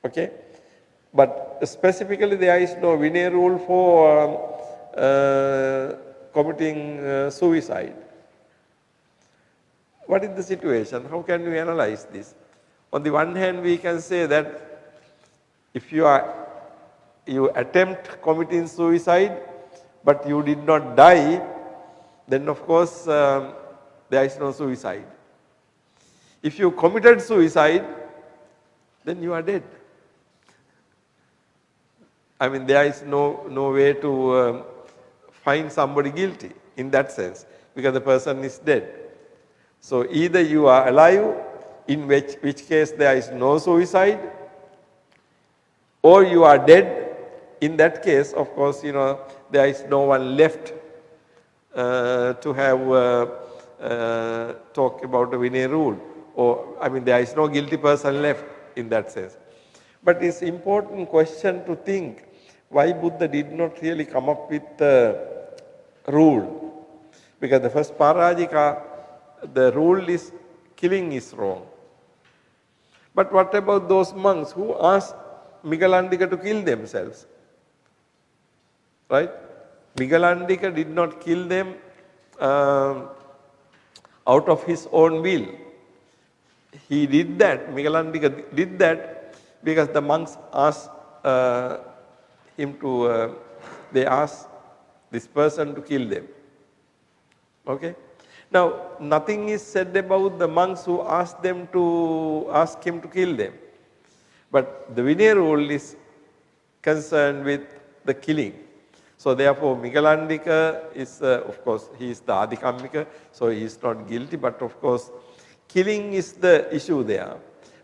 Okay? But specifically there is no Vinaya rule for committing suicide. What is the situation? How can we analyze this? On the one hand, we can say that if you attempt committing suicide, but you did not die, then of course there is no suicide. If you committed suicide, then you are dead. I mean, there is no way to find somebody guilty in that sense, because the person is dead. So either you are alive, in which case there is no suicide, or you are dead. In that case, of course, there is no one left to have talk about a Vinaya rule, or I mean, there is no guilty person left in that sense. But it's important question to think why Buddha did not really come up with the rule. Because the first Parajika, the rule is killing is wrong. But what about those monks who asked Migalandika to kill themselves? Right? Migalandika did not kill them out of his own will. He did that, Migalandika did that because the monks asked him to, they asked this person to kill them. Okay? Now, nothing is said about the monks who asked him to kill them. But the Vinaya rule is concerned with the killing. So therefore, Migalandika is, of course, he is the Adhikammika, so he is not guilty, but of course, killing is the issue there.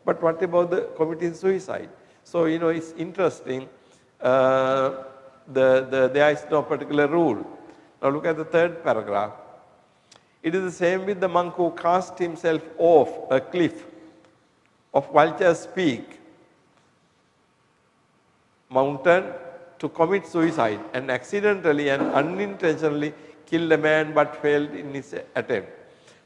But what about the committing suicide? So, it's interesting. There is no particular rule. Now look at the third paragraph. It is the same with the monk who cast himself off a cliff of Vulture's Peak mountain to commit suicide and accidentally and unintentionally killed a man but failed in his attempt.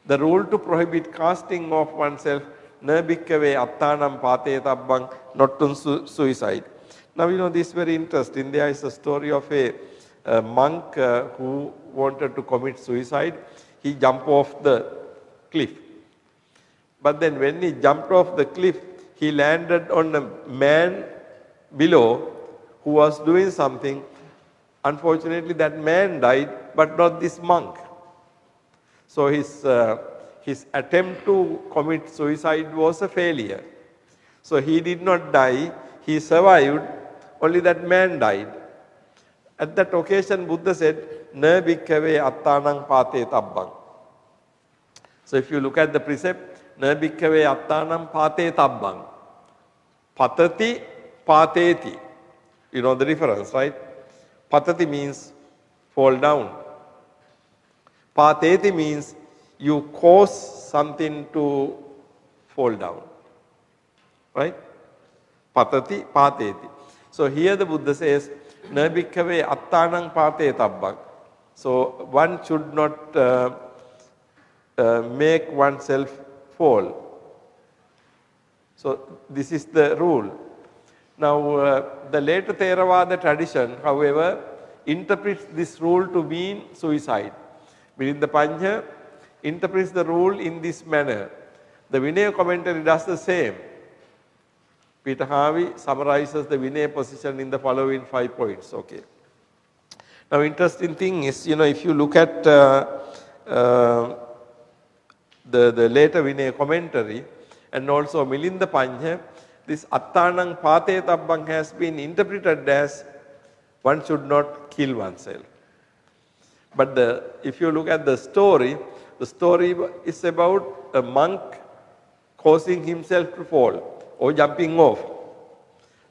The rule to prohibit casting off oneself, na bhikkave attanam patetabang, not on suicide. Now, this is very interesting. There is a story of a monk who wanted to commit suicide. He jumped off the cliff But then when he jumped off the cliff, he landed on a man below who was doing something. Unfortunately, that man died, but not this monk. So his attempt to commit suicide was a failure. So he did not die, he survived, only that man died. At that occasion, Buddha said, Na bhikkhave attanang pate tabbang. So if you look at the precept, Na bhikkhave attanang pate tabbang. Patati, pateti. You know the difference, right? Patati means fall down. Pateti means you cause something to fall down. Right? Patati, pateti. So here the Buddha says, Na bhikkhave attanang pate tabbang. So one should not make oneself fall. So this is the rule. Now the later Theravada tradition, however, interprets this rule to mean suicide. Milinda Panha interprets the rule in this manner. The Vinaya commentary does the same. Peter Harvey summarizes the Vinaya position in the following 5 points. Okay. Now, interesting thing is, if you look at the later Vinaya commentary and also Milinda Panha, this Attanang Pate Tabbang has been interpreted as one should not kill oneself. But if you look at the story is about a monk causing himself to fall or jumping off.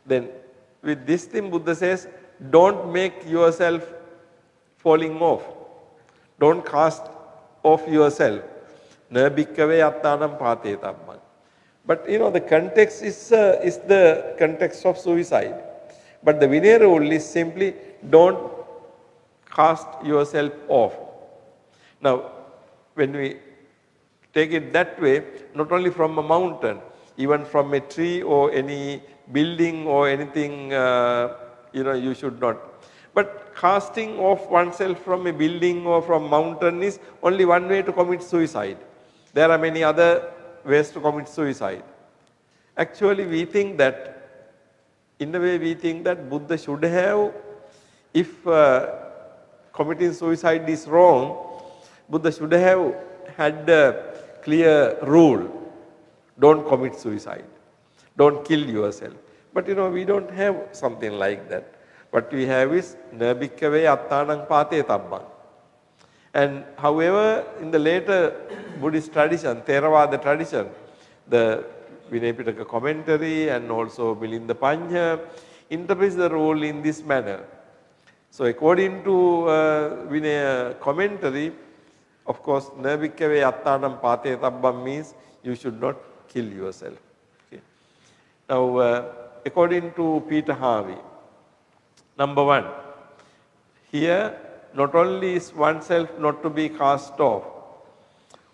Then with this thing, Buddha says, don't make yourself falling off. Don't cast off yourself. Na bhikkhave attanam pate tabbang. But the context is the context of suicide. But the Vinaya rule is simply don't cast yourself off. Now, when we take it that way, not only from a mountain, even from a tree or any building or anything, you should not. But casting off oneself from a building or from mountain is only one way to commit suicide. There are many other ways to commit suicide. Actually, we think that, in a way we think that Buddha should have, if committing suicide is wrong, Buddha should have had a clear rule. Don't commit suicide. Don't kill yourself. But we don't have something like that. What we have is Na bhikkhave attanang pate tabbang. And however, in the later Buddhist tradition, Theravada tradition, the Vinaya Pitaka commentary and also Milinda Panha interprets the rule in this manner. So according to Vinaya commentary, of course, Na bhikkhave attanam pate tabbam means you should not kill yourself. Okay. Now, according to Peter Harvey, number 1, here not only is oneself not to be cast off,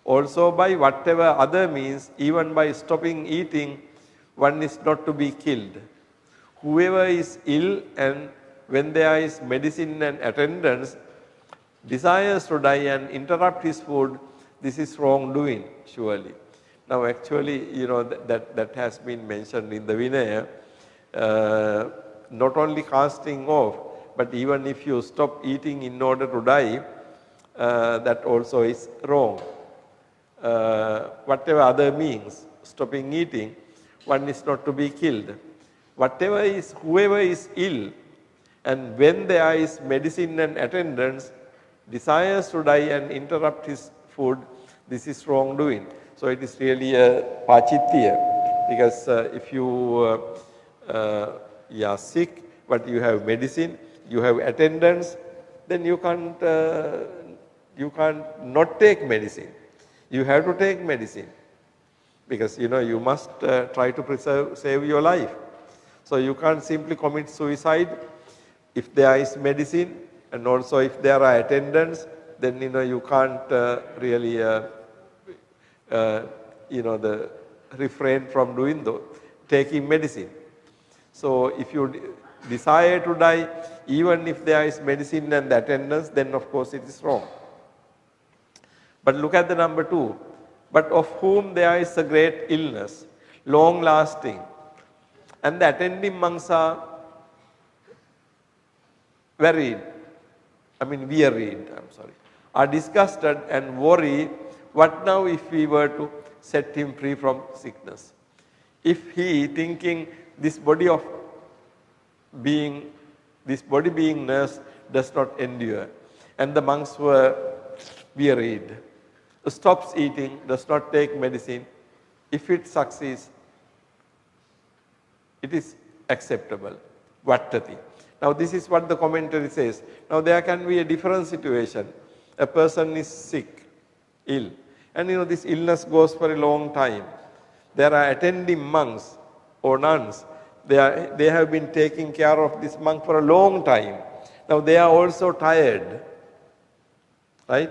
also by whatever other means, even by stopping eating, one is not to be killed. Whoever is ill and when there is medicine and attendance, desires to die and interrupt his food, this is wrongdoing, surely. Now actually, that has been mentioned in the Vinaya, not only casting off, but even if you stop eating in order to die, that also is wrong. Whatever other means, stopping eating, one is not to be killed. Whoever is ill, and when there is medicine and attendance, desires to die and interrupt his food, this is wrongdoing. So it is really a pachitya, because if you are sick, but you have medicine, you have attendance, then you can't not take medicine. You have to take medicine, because you must try to save your life. So you can't simply commit suicide if there is medicine, and also if there are attendants, then you can't really refrain from taking medicine. So if you desire to die, even if there is medicine and attendance, then of course it is wrong. But look at the number 2. but of whom there is a great illness, long lasting, and the attending monks are wearied, are disgusted and worried, what now if we were to set him free from sickness? If he thinking this body being nursed does not endure, and the monks were wearied, stops eating, does not take medicine, if it succeeds, it is acceptable. Vattati. Now this is what the commentary says. Now there can be a different situation. A person is sick, ill, and this illness goes for a long time. There are attending monks or nuns. They have been taking care of this monk for a long time. Now they are also tired, right?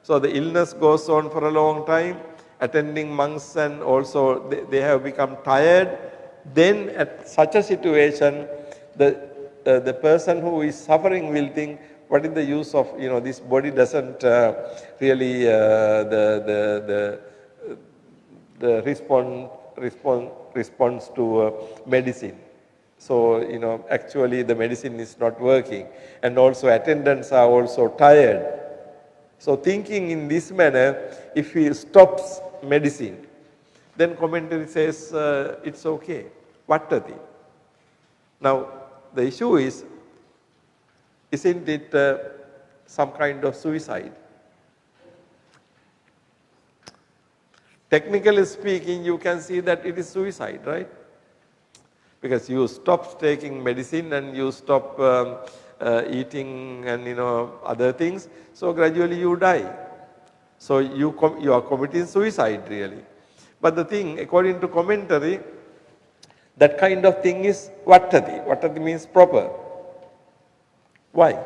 So the illness goes on for a long time. Attending monks and also they have become tired. Then at such a situation, the person who is suffering will think, what is the use of this body doesn't really the response to medicine. So actually the medicine is not working, and also attendants are also tired. So thinking in this manner, if he stops medicine, then commentary says it's okay. Vattati. Now the issue is, isn't it some kind of suicide? Technically speaking, you can see that it is suicide, right? Because you stop taking medicine and you stop eating and other things, so gradually you die. So you are committing suicide really. But the thing, according to commentary, that kind of thing is vattati. Vattati means proper. Why?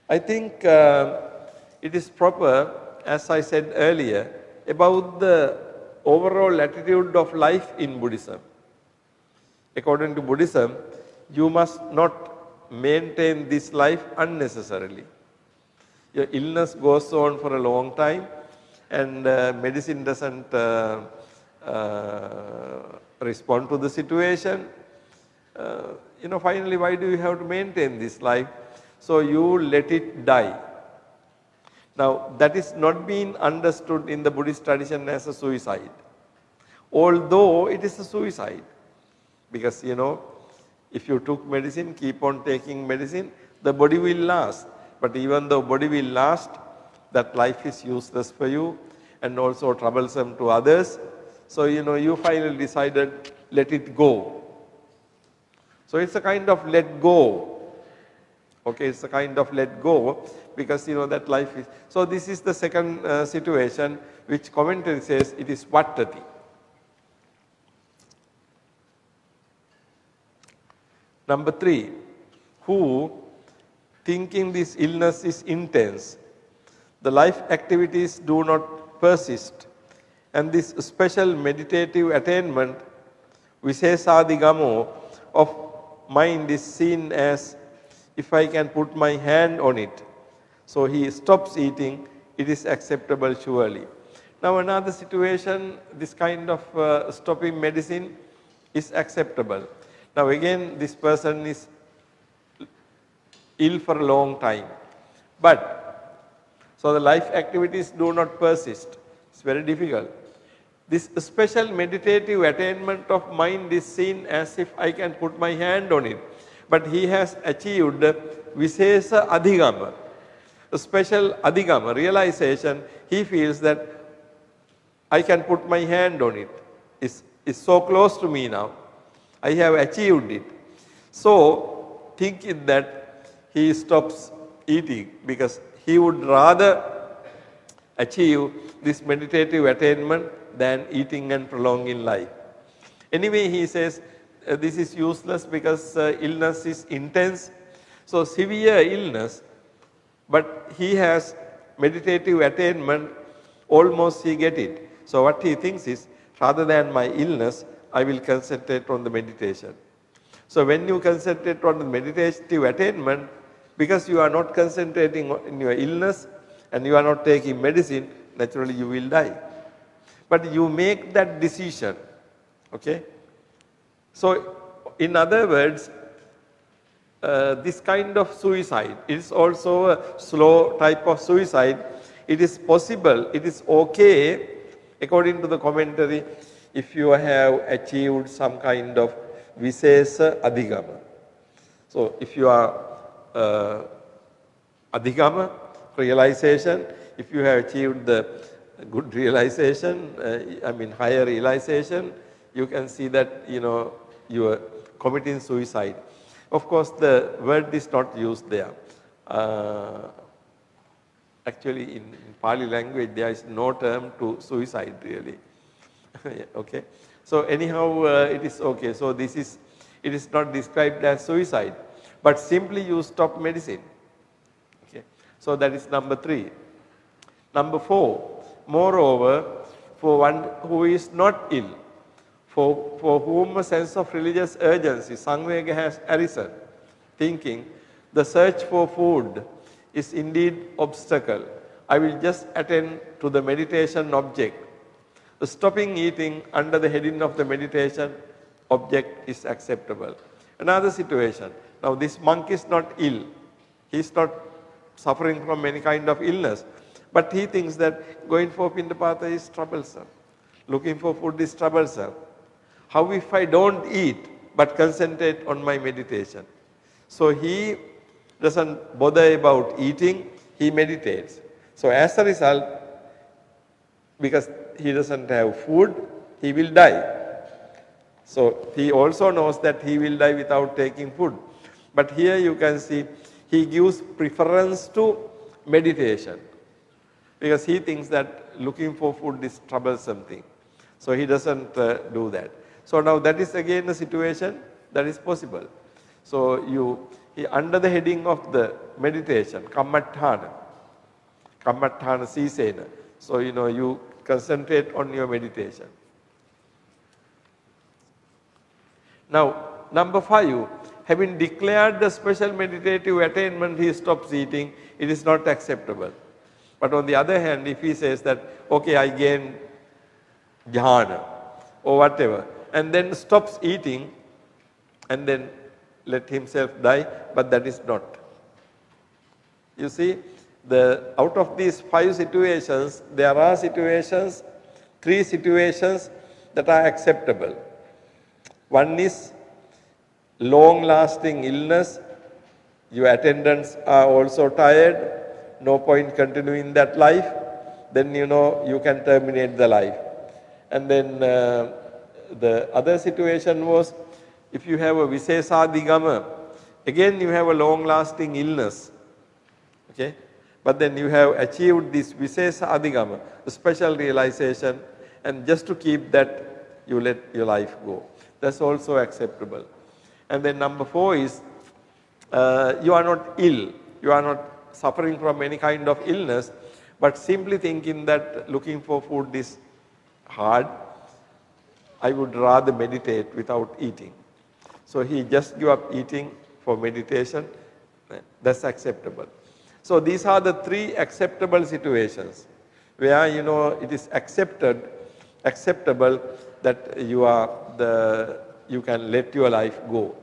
I think it is proper, as I said earlier, about the overall attitude of life in Buddhism. According to Buddhism, you must not maintain this life unnecessarily. Your illness goes on for a long time, and medicine doesn't respond to the situation. Finally, why do you have to maintain this life? So you let it die. Now, that is not being understood in the Buddhist tradition as a suicide, although it is a suicide. Because, if you took medicine, keep on taking medicine, the body will last. But even though body will last, that life is useless for you and also troublesome to others. So, you finally decided, let it go. So, it's a kind of let go. Okay, it's a kind of let go, because that life is. So, this is the second situation which commentary says it is vattati. Number 3, who thinking this illness is intense, the life activities do not persist, and this special meditative attainment, Visheshadigamo, of mind is seen as, if I can put my hand on it. So he stops eating, it is acceptable surely. Now another situation, this kind of stopping medicine is acceptable. Now again, this person is ill for a long time, but so the life activities do not persist. It's very difficult. This special meditative attainment of mind is seen as if I can put my hand on it, but he has achieved Vishesha Adhigama, a special Adhigama, realization. He feels that I can put my hand on it. It's so close to me now. I have achieved it. So, thinking that he stops eating, because he would rather achieve this meditative attainment than eating and prolonging life. Anyway, he says this is useless because illness is intense. So, severe illness, but he has meditative attainment, almost he get it. So, what he thinks is, rather than my illness, I will concentrate on the meditation. So when you concentrate on the meditative attainment, because you are not concentrating on your illness, and you are not taking medicine, naturally you will die. But you make that decision, okay. So in other words, this kind of suicide is also a slow type of suicide. It is possible, it is okay according to the commentary if you have achieved some kind of Visesa Adhigama. So if you are Adhigama, realization, if you have achieved the good realization, I mean higher realization, you can see that you are committing suicide. Of course, the word is not used there. Actually, in Pali language, there is no term to suicide really. Okay. So anyhow, it is okay. So it is not described as suicide, but simply you stop medicine. Okay. So that is number 3. Number 4, moreover, for one who is not ill, for whom a sense of religious urgency, Sangvega, has arisen, thinking the search for food is indeed obstacle. I will just attend to the meditation object. The stopping eating under the heading of the meditation object is acceptable. Another situation. Now this monk is not ill. He is not suffering from any kind of illness. But he thinks that going for Pindapata is troublesome. Looking for food is troublesome. How if I don't eat but concentrate on my meditation? So he doesn't bother about eating, he meditates. So as a result, because he doesn't have food, he will die. So he also knows that he will die without taking food. But here you can see he gives preference to meditation because he thinks that looking for food is troublesome thing. So he doesn't do that. So now that is again a situation that is possible. So under the heading of the meditation, Kammatthana Sisena. So you concentrate on your meditation. Now number 5, having declared the special meditative attainment, he stops eating, it is not acceptable. But on the other hand, if he says that, okay, I gain jhana or whatever, and then stops eating and then let himself die, but that is not. You see, out of these 5 situations, there are 3 situations that are acceptable. One is long lasting illness, your attendants are also tired, no point continuing that life, then you can terminate the life. And then the other situation was if you have a Visesadhigama, again you have a long lasting illness, okay? But then you have achieved this Visesadhigama, a special realization, and just to keep that you let your life go. That's also acceptable. And then number 4 is you are not ill, you are not suffering from any kind of illness, but simply thinking that looking for food is hard, I would rather meditate without eating. So he just give up eating for meditation, that's acceptable. So these are the 3 acceptable situations where it is acceptable that you can let your life go.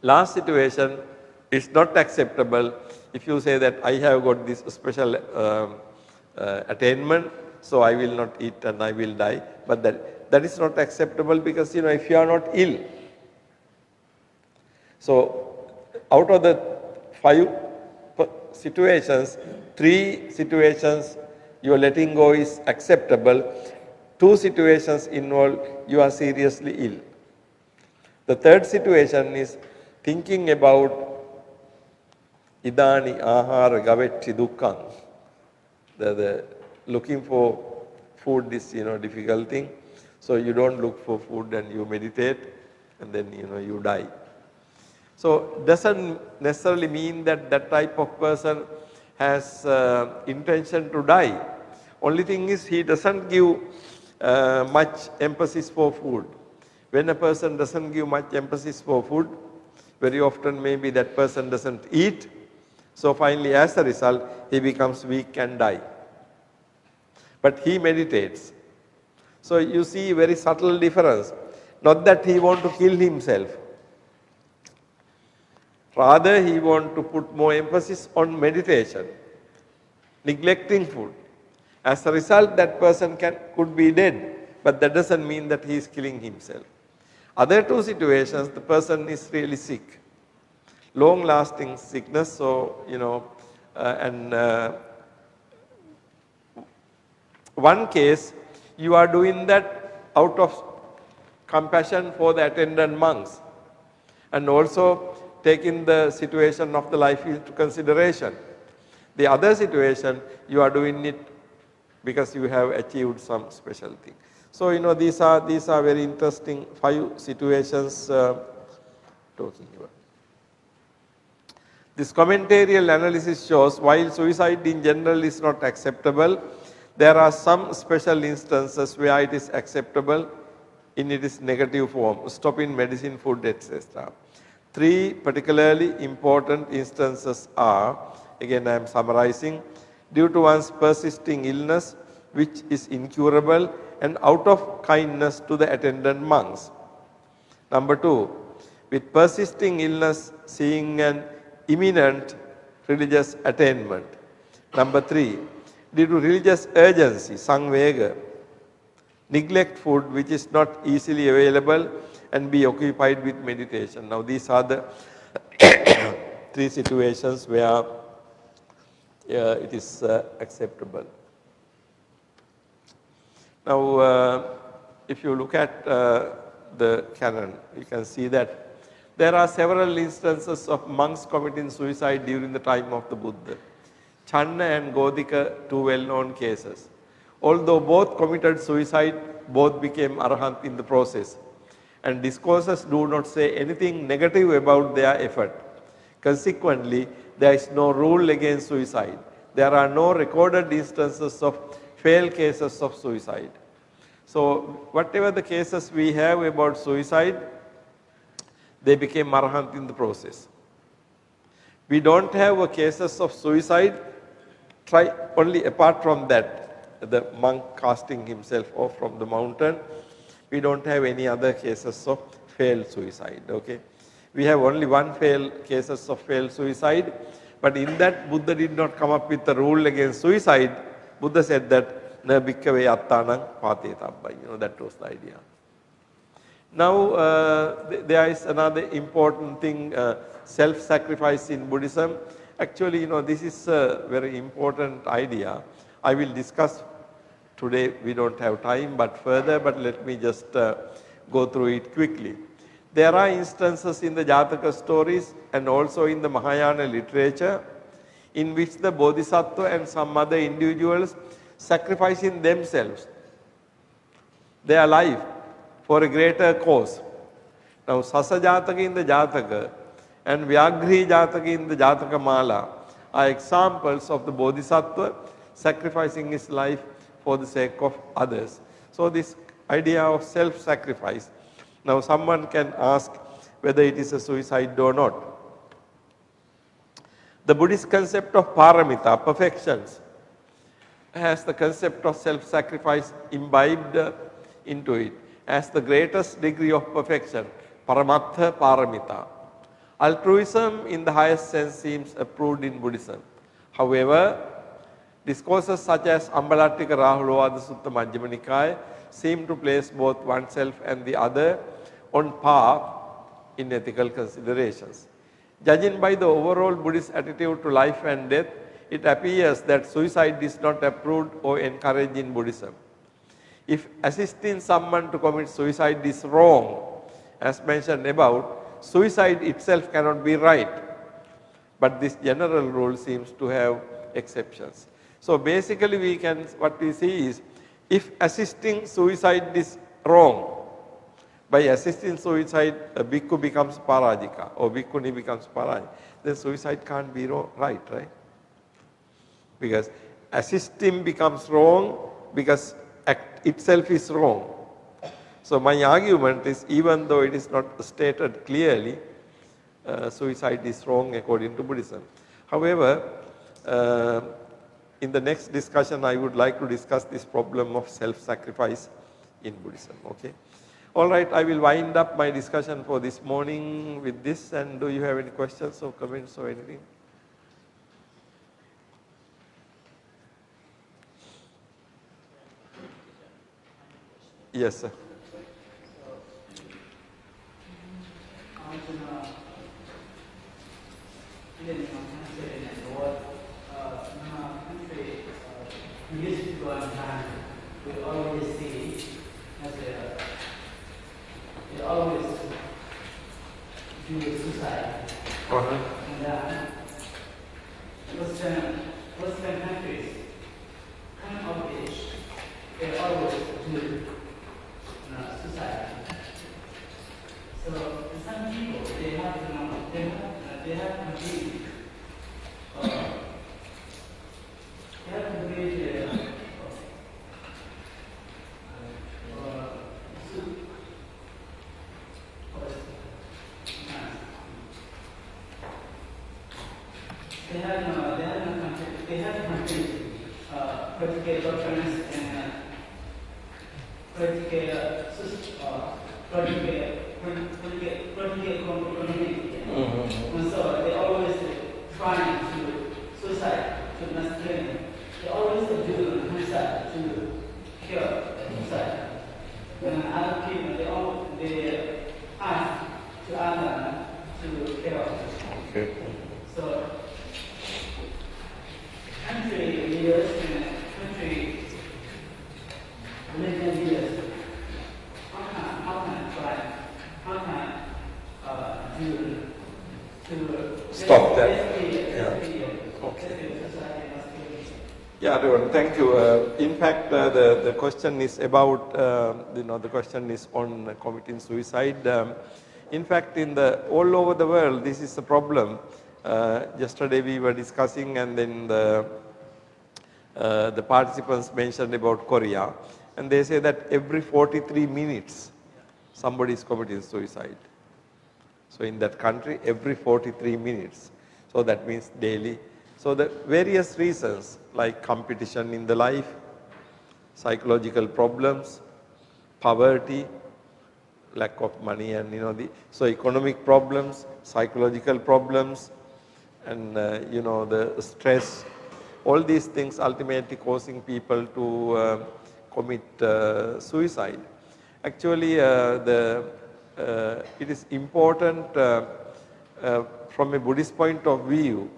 Last situation is not acceptable if you say that I have got this special attainment, so I will not eat and I will die. But that is not acceptable because if you are not ill. So out of the 5 situations, 3 situations your letting go is acceptable. 2 situations involve you are seriously ill. The third situation is thinking about idani ahara gavetti dukkam. The looking for food is difficult thing. So you don't look for food and you meditate and then you die. So doesn't necessarily mean that that type of person has intention to die. Only thing is he doesn't give much emphasis for food. When a person doesn't give much emphasis for food, very often maybe that person doesn't eat. So finally as a result, he becomes weak and die. But he meditates. So you see very subtle difference. Not that he want to kill himself. Rather he want to put more emphasis on meditation, neglecting food. As a result, that person could be dead, but that doesn't mean that he is killing himself. Other two situations, the person is really sick, long lasting sickness. So, one case, you are doing that out of compassion for the attendant monks and also taking the situation of the life into consideration. The other situation, you are doing it because you have achieved some special thing. So, these are very interesting 5 situations talking about. This commentarial analysis shows while suicide in general is not acceptable, there are some special instances where it is acceptable in its negative form, stopping medicine, food, etc. 3 particularly important instances are, again I am summarizing, due to one's persisting illness which is incurable and out of kindness to the attendant monks. Number 2, with persisting illness seeing an imminent religious attainment. Number 3, due to religious urgency, samvega, neglect food which is not easily available and be occupied with meditation. Now these are the 3 situations where it is acceptable. Now if you look at the canon, you can see that there are several instances of monks committing suicide during the time of the Buddha. Channa and Godika, 2 well-known cases. Although both committed suicide, both became arahant in the process. And discourses do not say anything negative about their effort. Consequently, there is no rule against suicide. There are no recorded instances of failed cases of suicide. So, whatever the cases we have about suicide, they became arahant in the process. We don't have cases of suicide, only apart from that, the monk casting himself off from the mountain. We don't have any other cases of failed suicide. Okay, we have only one cases of failed suicide, but in that Buddha did not come up with a rule against suicide. Buddha said that na bhikkave attanam patetabba. That was the idea. Now there is another important thing, self-sacrifice in Buddhism. Actually, this is a very important idea. I will discuss today, we don't have time, but further, but let me just go through it quickly. There are instances in the Jataka stories and also in the Mahayana literature in which the Bodhisattva and some other individuals sacrificing themselves, their life, for a greater cause. Now, Sasa Jataka in the Jataka and Vyagri Jataka in the Jataka Mala are examples of the Bodhisattva sacrificing his life for the sake of others. So, this idea of self-sacrifice. Now, someone can ask whether it is a suicide or not. The Buddhist concept of paramita, perfections, has the concept of self-sacrifice imbibed into it as the greatest degree of perfection, paramatha paramita. Altruism in the highest sense seems approved in Buddhism. However, discourses such as Ambalattika Rahulawada Sutta Majjhima Nikaya seem to place both oneself and the other on par in ethical considerations. Judging by the overall Buddhist attitude to life and death, it appears that suicide is not approved or encouraged in Buddhism. If assisting someone to commit suicide is wrong, as mentioned above, suicide itself cannot be right. But this general rule seems to have exceptions. So basically what we see is, if assisting suicide is wrong, by assisting suicide a bhikkhu becomes parajika or bhikkhuni becomes parajika, then suicide can't be right? Because assisting becomes wrong because act itself is wrong. So my argument is, even though it is not stated clearly, suicide is wrong according to Buddhism. However, In the next discussion, I would like to discuss this problem of self-sacrifice in Buddhism. Okay. All right, I will wind up my discussion for this morning with this. And do you have any questions or comments or anything? Yes, sir. We always see as they always do suicide. And Western countries, kind of age, they always do suicide. So some people they have complete political doctrines and political community. And so they always trying to suicide, to mass killing. They always do suicide to kill suicide. And other people, they ask to other to kill. Okay. So country leaders and country religion leaders, how can try, how can do to stop that? Yeah, Devan, thank you. In fact, the question is about, the question is on committing suicide. In fact, all over the world, this is a problem. Yesterday we were discussing, and then the participants mentioned about Korea, and they say that every 43 minutes somebody is committing suicide. So in that country, every 43 minutes. So that means daily. So the various reasons like competition in the life, psychological problems, poverty, lack of money, and so economic problems, psychological problems, and the stress, all these things ultimately causing people to commit suicide. Actually, it is important from a Buddhist point of view,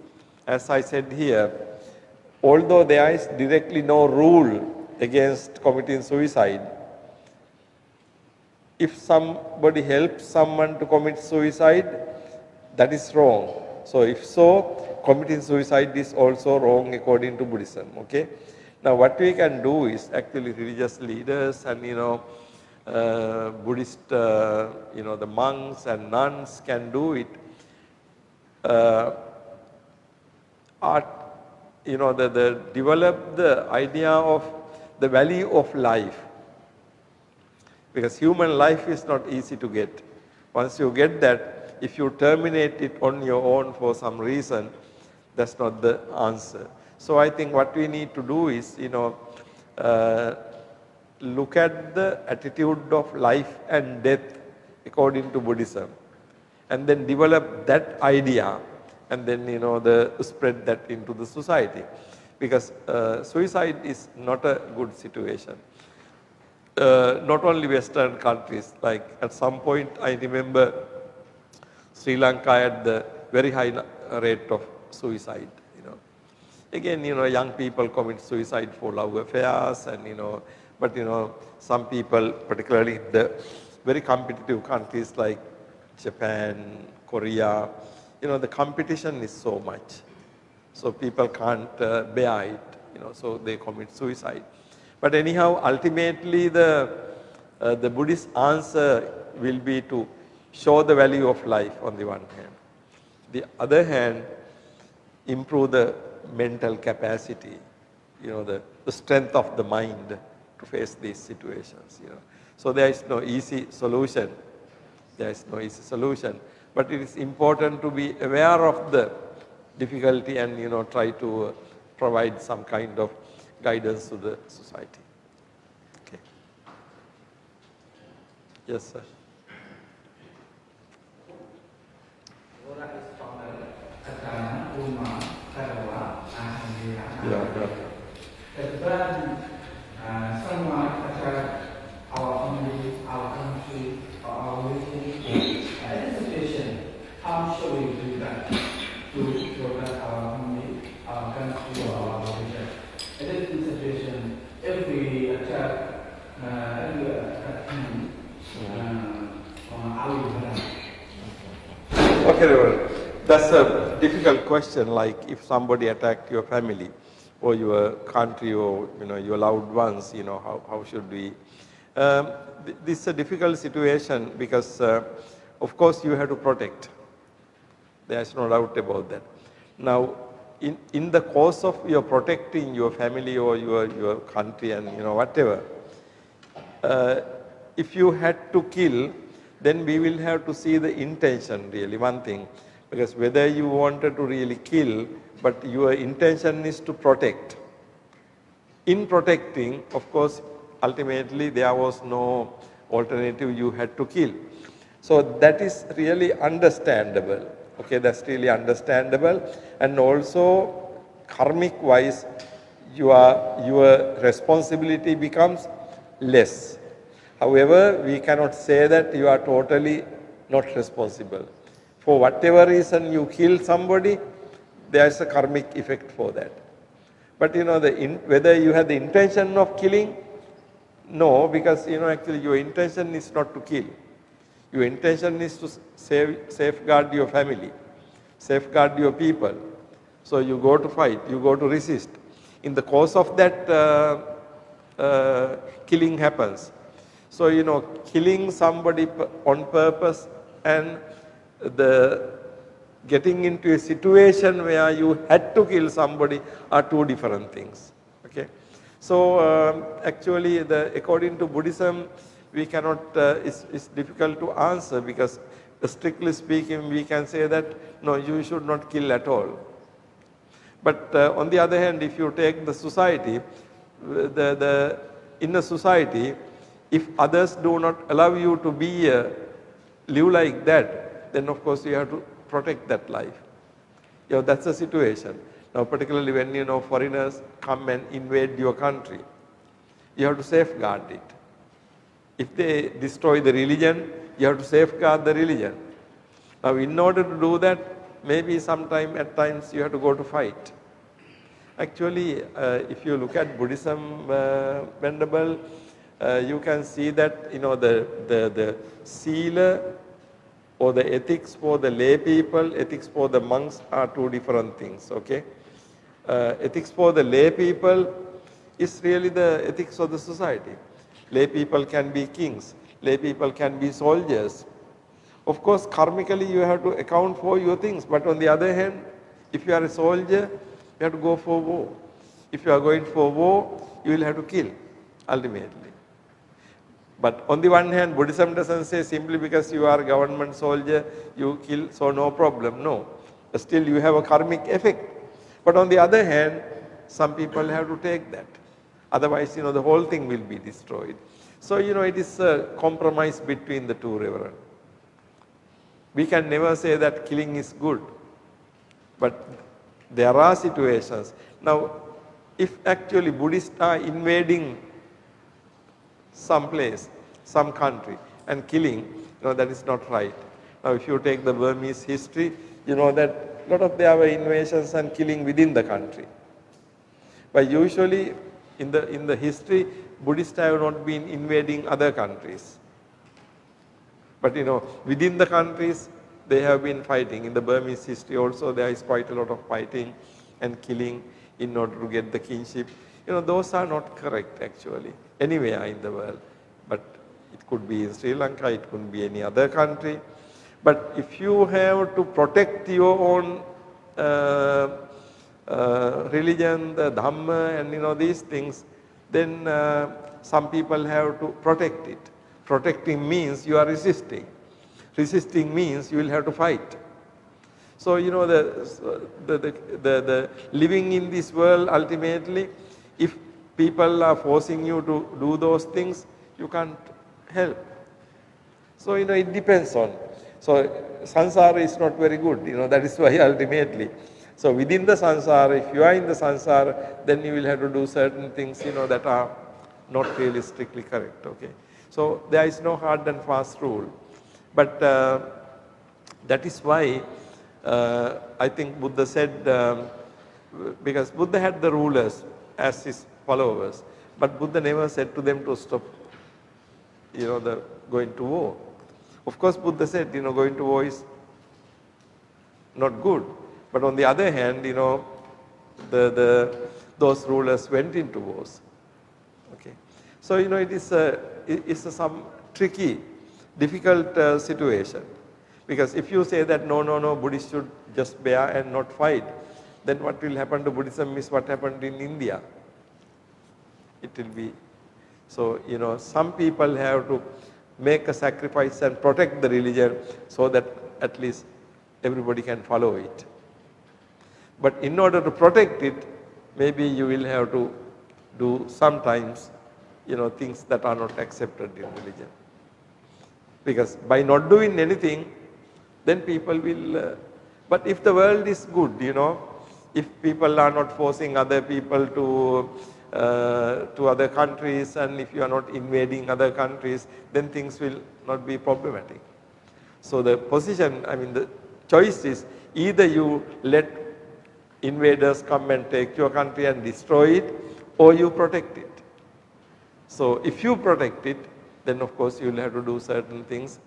as I said here, although there is directly no rule against committing suicide, if somebody helps someone to commit suicide, that is wrong. So if so, committing suicide is also wrong according to Buddhism. Okay. Now what we can do is actually religious leaders and Buddhist the monks and nuns can do it. Develop the idea of the value of life, because human life is not easy to get. Once you get that, if you terminate it on your own for some reason, that's not the answer. So I think what we need to do is, look at the attitude of life and death according to Buddhism, and then develop that idea, and then spread that into the society, because suicide is not a good situation. Not only Western countries, like at some point I remember Sri Lanka had the very high rate of suicide. Again, young people commit suicide for love affairs, and but some people, particularly in the very competitive countries like Japan, Korea, the competition is so much, so people can't bear it, so they commit suicide. But anyhow, ultimately the Buddhist answer will be to show the value of life on the one hand. The other hand, improve the mental capacity, the strength of the mind to face these situations. So there is no easy solution. There is no easy solution. But it is important to be aware of the difficulty and try to provide some kind of guidance to the society. Okay. Yes, sir. Yeah. Someone attack our family, our country, or our religion. In this situation, how should we do that to protect our family, our country, or our religion? In this situation, if we attack Okay, Reverend. That's a difficult question, like if somebody attacked your family or your country or your loved ones, how should we? This is a difficult situation because of course you have to protect. There's no doubt about that. Now, in the course of your protecting your family or your country and whatever, if you had to kill, then we will have to see the intention really, one thing. Because whether you wanted to really kill, but your intention is to protect. In protecting, of course, ultimately there was no alternative, you had to kill. So that is really understandable. Okay, that's really understandable. And also, karmic wise, your responsibility becomes less. However, we cannot say that you are totally not responsible. For whatever reason you kill somebody, there is a karmic effect for that. But whether you have the intention of killing, no, because actually your intention is not to kill. Your intention is to safeguard your family, safeguard your people. So you go to fight, you go to resist. In the course of that, killing happens. So killing somebody on purpose and getting into a situation where you had to kill somebody are two different things. Okay, so actually, according to Buddhism, we cannot. It's difficult to answer because, strictly speaking, we can say that no, you should not kill at all. But on the other hand, if you take the society, in a society, if others do not allow you to live like that, then of course you have to protect that life. That's the situation. Now, particularly when foreigners come and invade your country, you have to safeguard it. If they destroy the religion, you have to safeguard the religion. Now, in order to do that, maybe at times you have to go to fight. Actually, if you look at Buddhism, Venerable, you can see that the sila or the ethics for the lay people, ethics for the monks are two different things. Okay, ethics for the lay people is really the ethics of the society. Lay people can be kings, lay people can be soldiers. Of course, karmically you have to account for your things, but on the other hand, if you are a soldier, you have to go for war. If you are going for war, you will have to kill, ultimately. But on the one hand, Buddhism doesn't say simply because you are a government soldier, you kill, so no problem. No. Still you have a karmic effect. But on the other hand, some people have to take that. Otherwise, the whole thing will be destroyed. So, it is a compromise between the two, Reverend. We can never say that killing is good. But there are situations. Now, if actually Buddhists are invading some place, some country and killing, that is not right. Now, if you take the Burmese history, you know that a lot of there were invasions and killing within the country. But usually in the history, Buddhists have not been invading other countries. But within the countries, they have been fighting. In the Burmese history also, there is quite a lot of fighting and killing in order to get the kingship. Those are not correct actually, anywhere in the world. But it could be in Sri Lanka, it could be any other country. But if you have to protect your own religion, the Dhamma and these things, then some people have to protect it. Protecting means you are resisting. Resisting means you will have to fight. So, you know, the living in this world ultimately, if people are forcing you to do those things, you can't help. So, you know, it depends on. So, samsara is not very good, you know, that is why ultimately. So, within the samsara, if you are in the samsara, then you will have to do certain things, you know, that are not really strictly correct, okay. So, there is no hard and fast rule. But that is why I think Buddha said, because Buddha had the rulers as his followers, but Buddha never said to them to stop, you know, the going to war. Of course, Buddha said, you know, going to war is not good. But on the other hand, you know, those rulers went into wars. Okay. So, you know, it's a some tricky, difficult situation. Because if you say that no, Buddhists should just bear and not fight, then what will happen to Buddhism is what happened in India. It will be, so, you know, some people have to make a sacrifice and protect the religion so that at least everybody can follow it. But in order to protect it, maybe you will have to do sometimes, you know, things that are not accepted in religion. Because by not doing anything, then people will, but if the world is good, you know, if people are not forcing other people to other countries, and if you are not invading other countries, then things will not be problematic. So the position, I mean the choice is either you let invaders come and take your country and destroy it, or you protect it. So if you protect it, then of course you will have to do certain things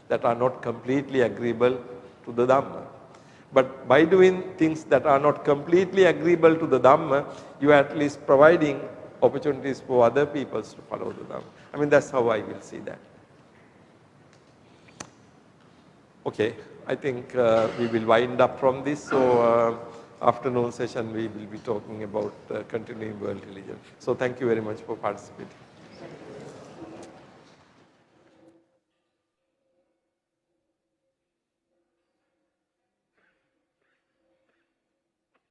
that are not completely agreeable to the Dhamma. But by doing things that are not completely agreeable to the Dhamma, you are at least providing opportunities for other people to follow the Dhamma. I mean, that's how I will see that. Okay, I think we will wind up from this. So afternoon session we will be talking about continuing world religion. So thank you very much for participating.